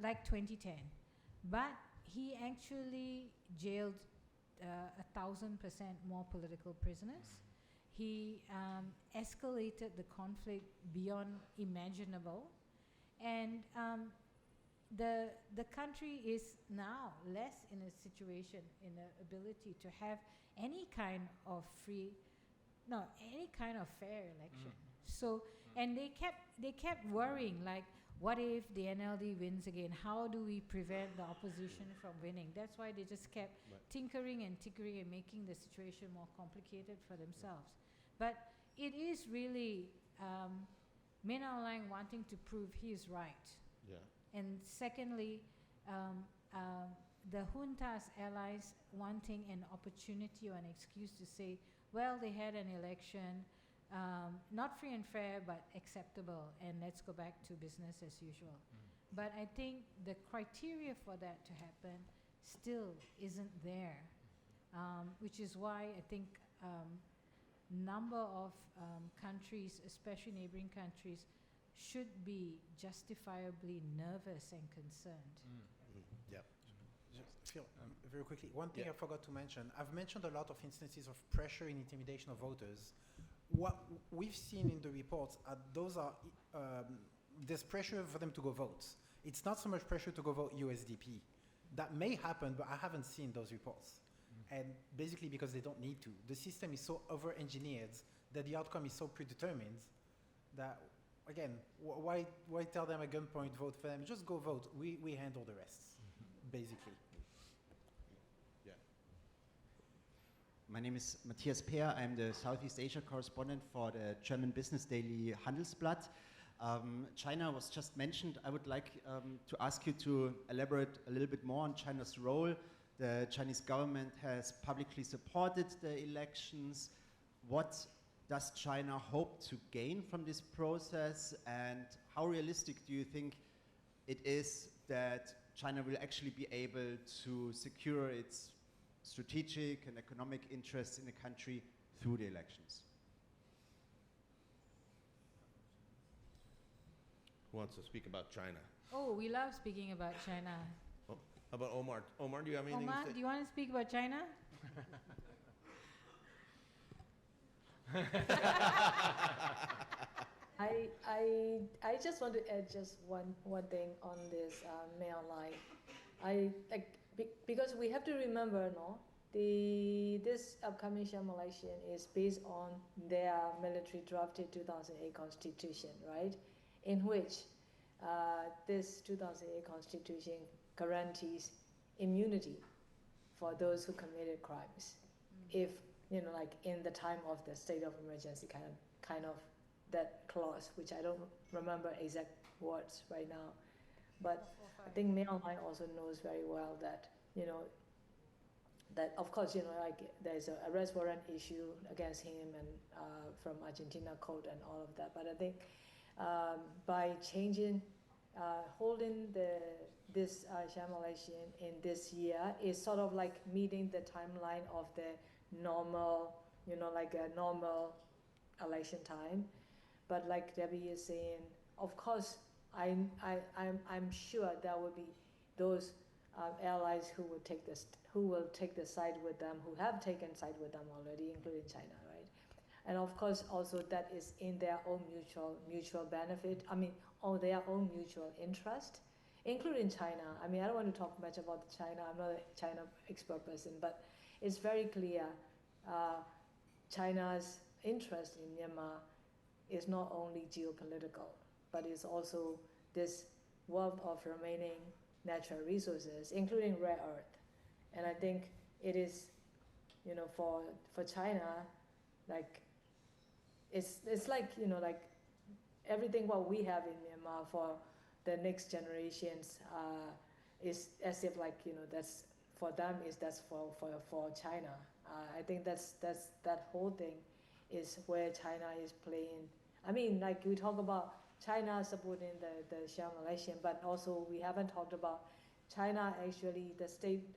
like 2010. But he actually jailed 1,000% more political prisoners. He escalated the conflict beyond imaginable, and the country is now less in a situation, in the ability to have any kind of any kind of fair election. So, and they kept worrying, like, what if the NLD wins again? How do we prevent the opposition from winning? That's why they just kept tinkering and making the situation more complicated for themselves. But it is really Min Aung Hlaing wanting to prove he is right. Yeah. And secondly, the junta's allies wanting an opportunity or an excuse to say, well, they had an election, not free and fair, but acceptable, and let's go back to business as usual. But I think the criteria for that to happen still isn't there, which is why I think number of countries, especially neighboring countries, should be justifiably nervous and concerned. Yep. Just Phil, very quickly, one thing Yeah. I forgot to mention. I've mentioned a lot of instances of pressure and intimidation of voters. What we've seen in the reports, those are, there's pressure for them to go vote. It's not so much pressure to go vote USDP. That may happen, but I haven't seen those reports. And basically because they don't need to. The system is so over-engineered that the outcome is so predetermined that, again, why tell them at gunpoint, vote for them? Just go vote. We handle the rest, basically. My name is Matthias Peer. I'm the Southeast Asia correspondent for the German business daily Handelsblatt. China was just mentioned. I would like to ask you to elaborate a little bit more on China's role. The Chinese government has publicly supported the elections. What does China hope to gain from this process, and how realistic do you think it is that China will actually be able to secure its strategic and economic interests in the country through the elections? Who wants to speak about China? Oh, we love speaking about China. Oh, how about Omar? Omar, do you have anything Omar, to say? do you want to speak about China? I just want to add just one thing on this Min Aung Hlaing. I like because we have to remember, no, this upcoming sham election is based on their military drafted 2008 constitution, right? In which this 2008 constitution guarantees immunity for those who committed crimes, if like in the time of the state of emergency, kind of that clause, which I don't remember exact words right now, but I think Min Aung Hlaing also knows very well that that of course like there's an arrest warrant issue against him and from Argentina court and all of that. But I think by changing, holding this sham election in this year is sort of like meeting the timeline of the normal, like a normal election time. But like Debbie is saying, of course, I'm sure there will be those allies who will take the side with them, who have taken side with them already, including China, right? And of course, also that is in their own mutual benefit. I mean, or their own mutual interest, including China. I mean, I don't want to talk much about China. I'm not a China expert person, but it's very clear China's interest in Myanmar is not only geopolitical, but it's also this wealth of remaining natural resources, including rare earth. And I think it is, for China, like it's like like everything what we have in Myanmar for the next generations is as if like that's for them is that's for China. I think that's that whole thing is where China is playing. I mean, like we talk about China supporting the sham election, but also we haven't talked about China actually, the state,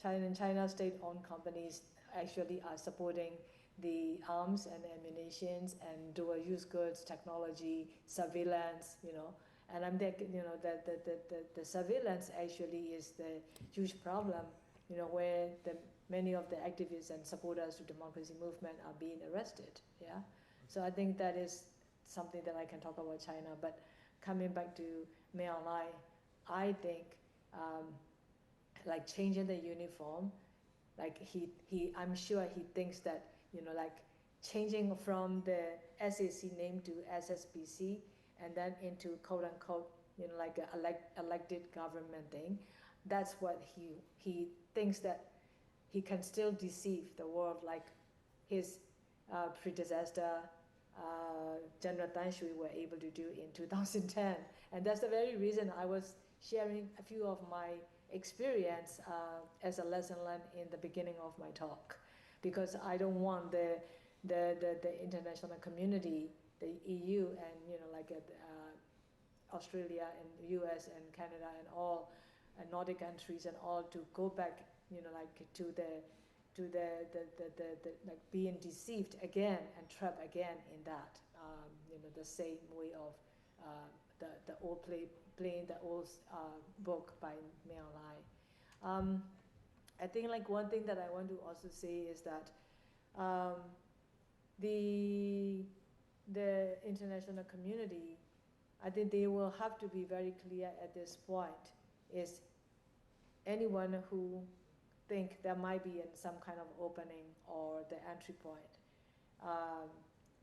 China state-owned companies actually are supporting the arms and ammunitions and dual-use goods, technology, surveillance, and I'm thinking, the surveillance actually is the huge problem, where many of the activists and supporters to democracy movement are being arrested, yeah? So I think that is something that I can talk about China. But coming back to Min Aung Hlaing, I think like changing the uniform, like I'm sure he thinks that like changing from the SAC name to SSBC and then into quote unquote like a elected government thing. That's what he thinks that he can still deceive the world like his predecessor. General Min were able to do in 2010, and that's the very reason I was sharing a few of my experience as a lesson learned in the beginning of my talk, because I don't want the international community, the EU and like Australia and US and Canada and all Nordic countries and all to go back like to the like being deceived again and trapped again in that the same way of the old playing the old book by Min Aung Hlaing. I think like one thing that I want to also say is that the international community, I think they will have to be very clear at this point, is anyone who think there might be some kind of opening or the entry point,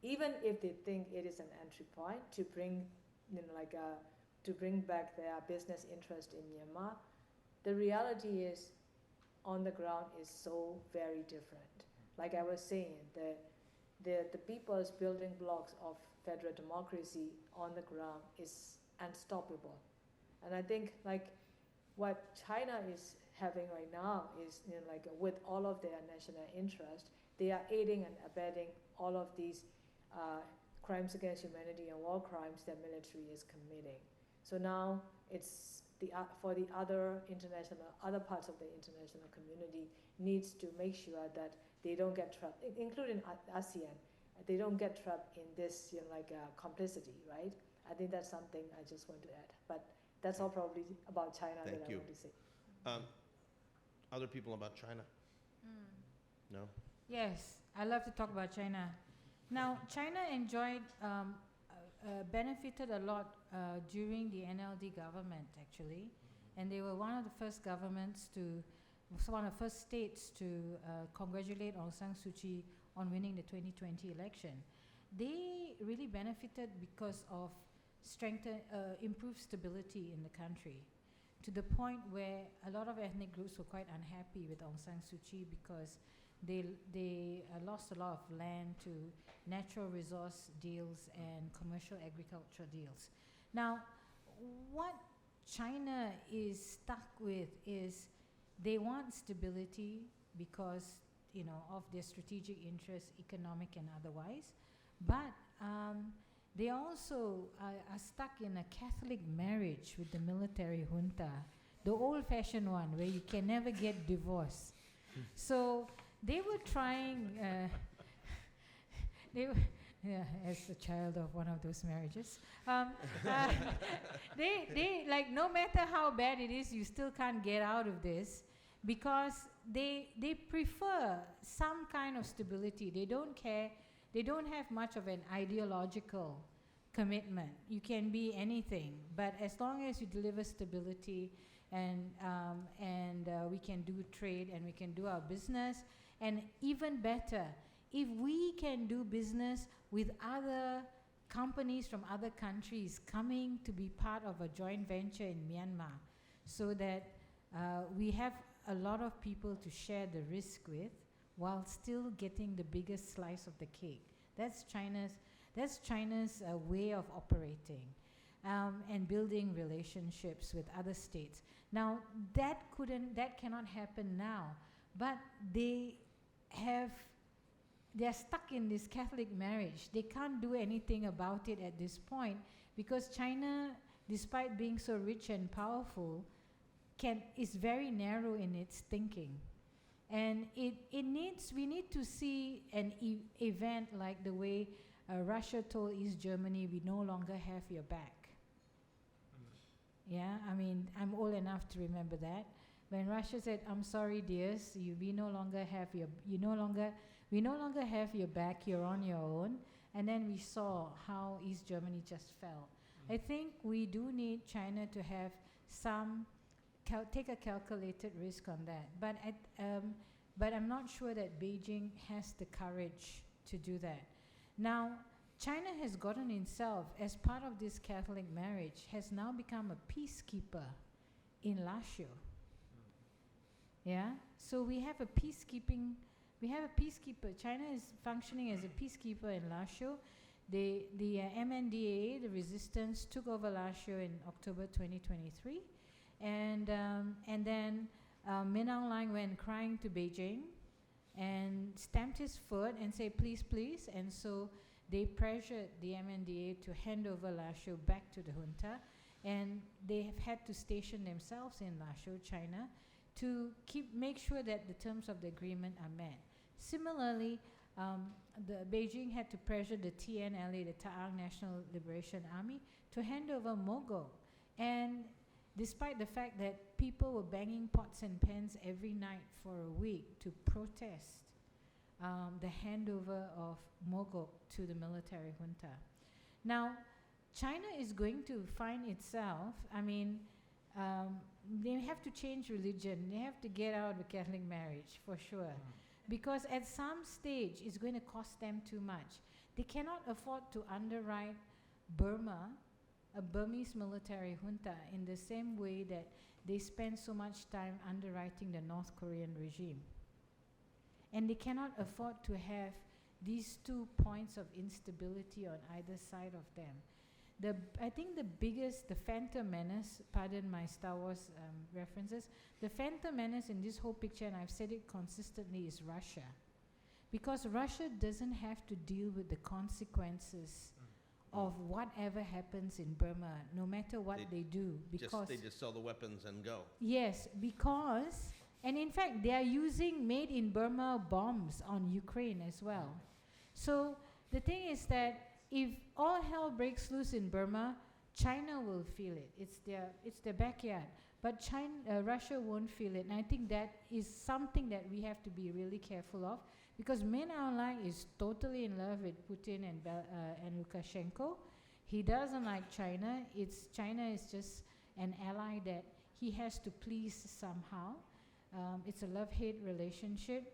even if they think it is an entry point to bring to bring back their business interest in Myanmar, the reality is on the ground is so very different. Like I was saying, the people's building blocks of federal democracy on the ground is unstoppable. And I think like what China is having right now is, you know, like with all of their national interest, they are aiding and abetting all of these crimes against humanity and war crimes that military is committing. So now it's for the other parts of the international community needs to make sure that they don't get trapped, including ASEAN, they don't get trapped in this, you know, like complicity, right? I think that's something I just want to add. But that's all probably about China that I want to say. Other people about China? No? Yes, I love to talk about China. Now, China enjoyed, benefited a lot during the NLD government, actually. And they were one of the first governments one of the first states to congratulate Aung San Suu Kyi on winning the 2020 election. They really benefited because of improved stability in the country, to the point where a lot of ethnic groups were quite unhappy with Aung San Suu Kyi because they lost a lot of land to natural resource deals and commercial agriculture deals. Now, what China is stuck with is they want stability because, you know, of their strategic interests, economic and otherwise, but they also are stuck in a Catholic marriage with the military junta, the old-fashioned one where you can never get divorced. So they were trying, as a child of one of those marriages, they like, no matter how bad it is, you still can't get out of this because they prefer some kind of stability. They don't care. They don't have much of an ideological commitment. You can be anything, but as long as you deliver stability and we can do trade and we can do our business, and even better, if we can do business with other companies from other countries coming to be part of a joint venture in Myanmar, so that we have a lot of people to share the risk with while still getting the biggest slice of the cake. That's China's way of operating and building relationships with other states. Now, that cannot happen now, but they're stuck in this Catholic marriage. They can't do anything about it at this point because China, despite being so rich and powerful, is very narrow in its thinking. And we need to see an event like the way Russia told East Germany, we no longer have your back. Yeah, I mean, I'm old enough to remember that. When Russia said, I'm sorry, dears, we no longer have your back, you're on your own. And then we saw how East Germany just fell. I think we do need China to have take a calculated risk on that. But I'm not sure that Beijing has the courage to do that. Now, China has gotten itself, as part of this Catholic marriage, has now become a peacekeeper in Lazio. Yeah, so we have a peacekeeper. China is functioning as a peacekeeper in Lazio. The MNDAA, the resistance, took over Lazio in October 2023. And then Min Aung Hlaing went crying to Beijing and stamped his foot and said, please, please. And so they pressured the MNDAA to hand over Lazio back to the junta. And they have had to station themselves in Lazio, China, to make sure that the terms of the agreement are met. Similarly, the Beijing had to pressure the TNLA, the Ta'ang National Liberation Army, to hand over Mogok. And despite the fact that people were banging pots and pans every night for a week to protest the handover of Mogok to the military junta. Now, China is going to find itself, they have to change religion. They have to get out of the Catholic marriage, for sure. Because at some stage, it's going to cost them too much. They cannot afford to underwrite Burma, a Burmese military junta in the same way that they spend so much time underwriting the North Korean regime. And they cannot afford to have these 2 points of instability on either side of them. I think the biggest, the Phantom Menace, pardon my Star Wars references, the Phantom Menace in this whole picture, and I've said it consistently, is Russia. Because Russia doesn't have to deal with the consequences of whatever happens in Burma, no matter what they do. Because They just sell the weapons and go. yes, because, and in fact, they are using made in Burma bombs on Ukraine as well. So the thing is that if all hell breaks loose in Burma, China will feel it. It's their backyard. But Russia won't feel it. And I think that is something that we have to be really careful of, because Min Aung Hlaing is totally in love with Putin and Lukashenko. He doesn't like China. China is just an ally that he has to please somehow. It's a love-hate relationship,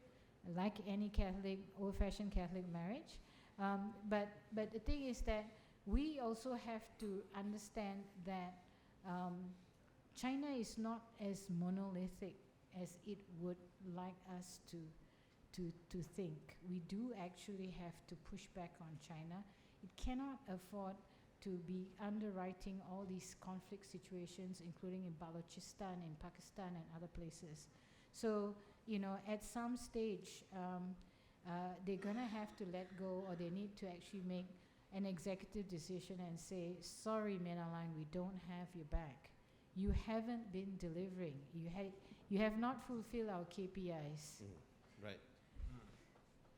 like any Catholic, old-fashioned Catholic marriage. But the thing is that we also have to understand that China is not as monolithic as it would like us to think. We do actually have to push back on China. It cannot afford to be underwriting all these conflict situations, including in Balochistan, in Pakistan, and other places. So, at some stage, they're going to have to let go, or they need to actually make an executive decision and say, sorry, Min Aung Hlaing, we don't have your back. You haven't been delivering. You have not fulfilled our KPIs. Right.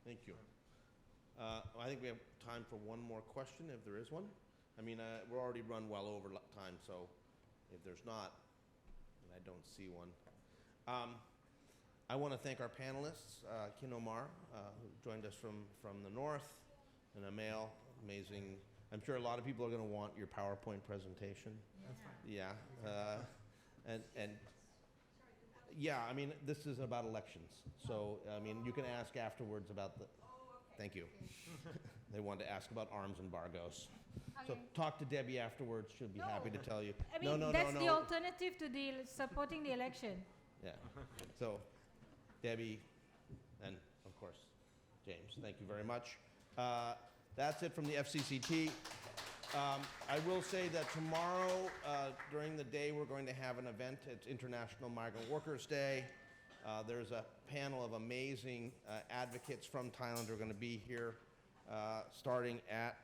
Thank you. I think we have time for one more question, if there is one. I mean, we're already run well over time, so if there's not, and I don't see one. I want to thank our panelists, Kin Omar, who joined us from the north, and Amel, amazing. I'm sure a lot of people are going to want your PowerPoint presentation. That's fine. Yeah. And yeah, I mean, this is about elections. So, I mean, you can ask afterwards about the, thank you. They wanted to ask about arms embargoes. So talk to Debbie afterwards. She'll be happy to tell you. I mean, that's the alternative to supporting the election. Yeah. So, Debbie, and of course, James, thank you very much. That's it from the FCCT. I will say that tomorrow, during the day, we're going to have an event. It's International Migrant Workers Day. There's a panel of amazing advocates from Thailand who are going to be here starting at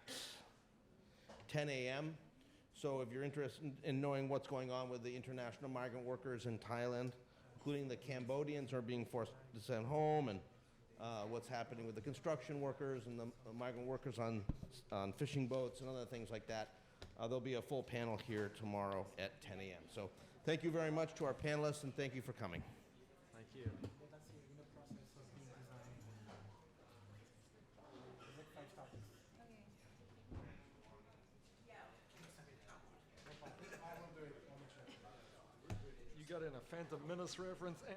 10 a.m. So if you're interested in knowing what's going on with the international migrant workers in Thailand, including the Cambodians who are being forced to send home, and what's happening with the construction workers and the migrant workers on fishing boats and other things like that, there'll be a full panel here tomorrow at 10 a.m. So thank you very much to our panelists, and thank you for coming. Thank you. You got in a Phantom Menace reference and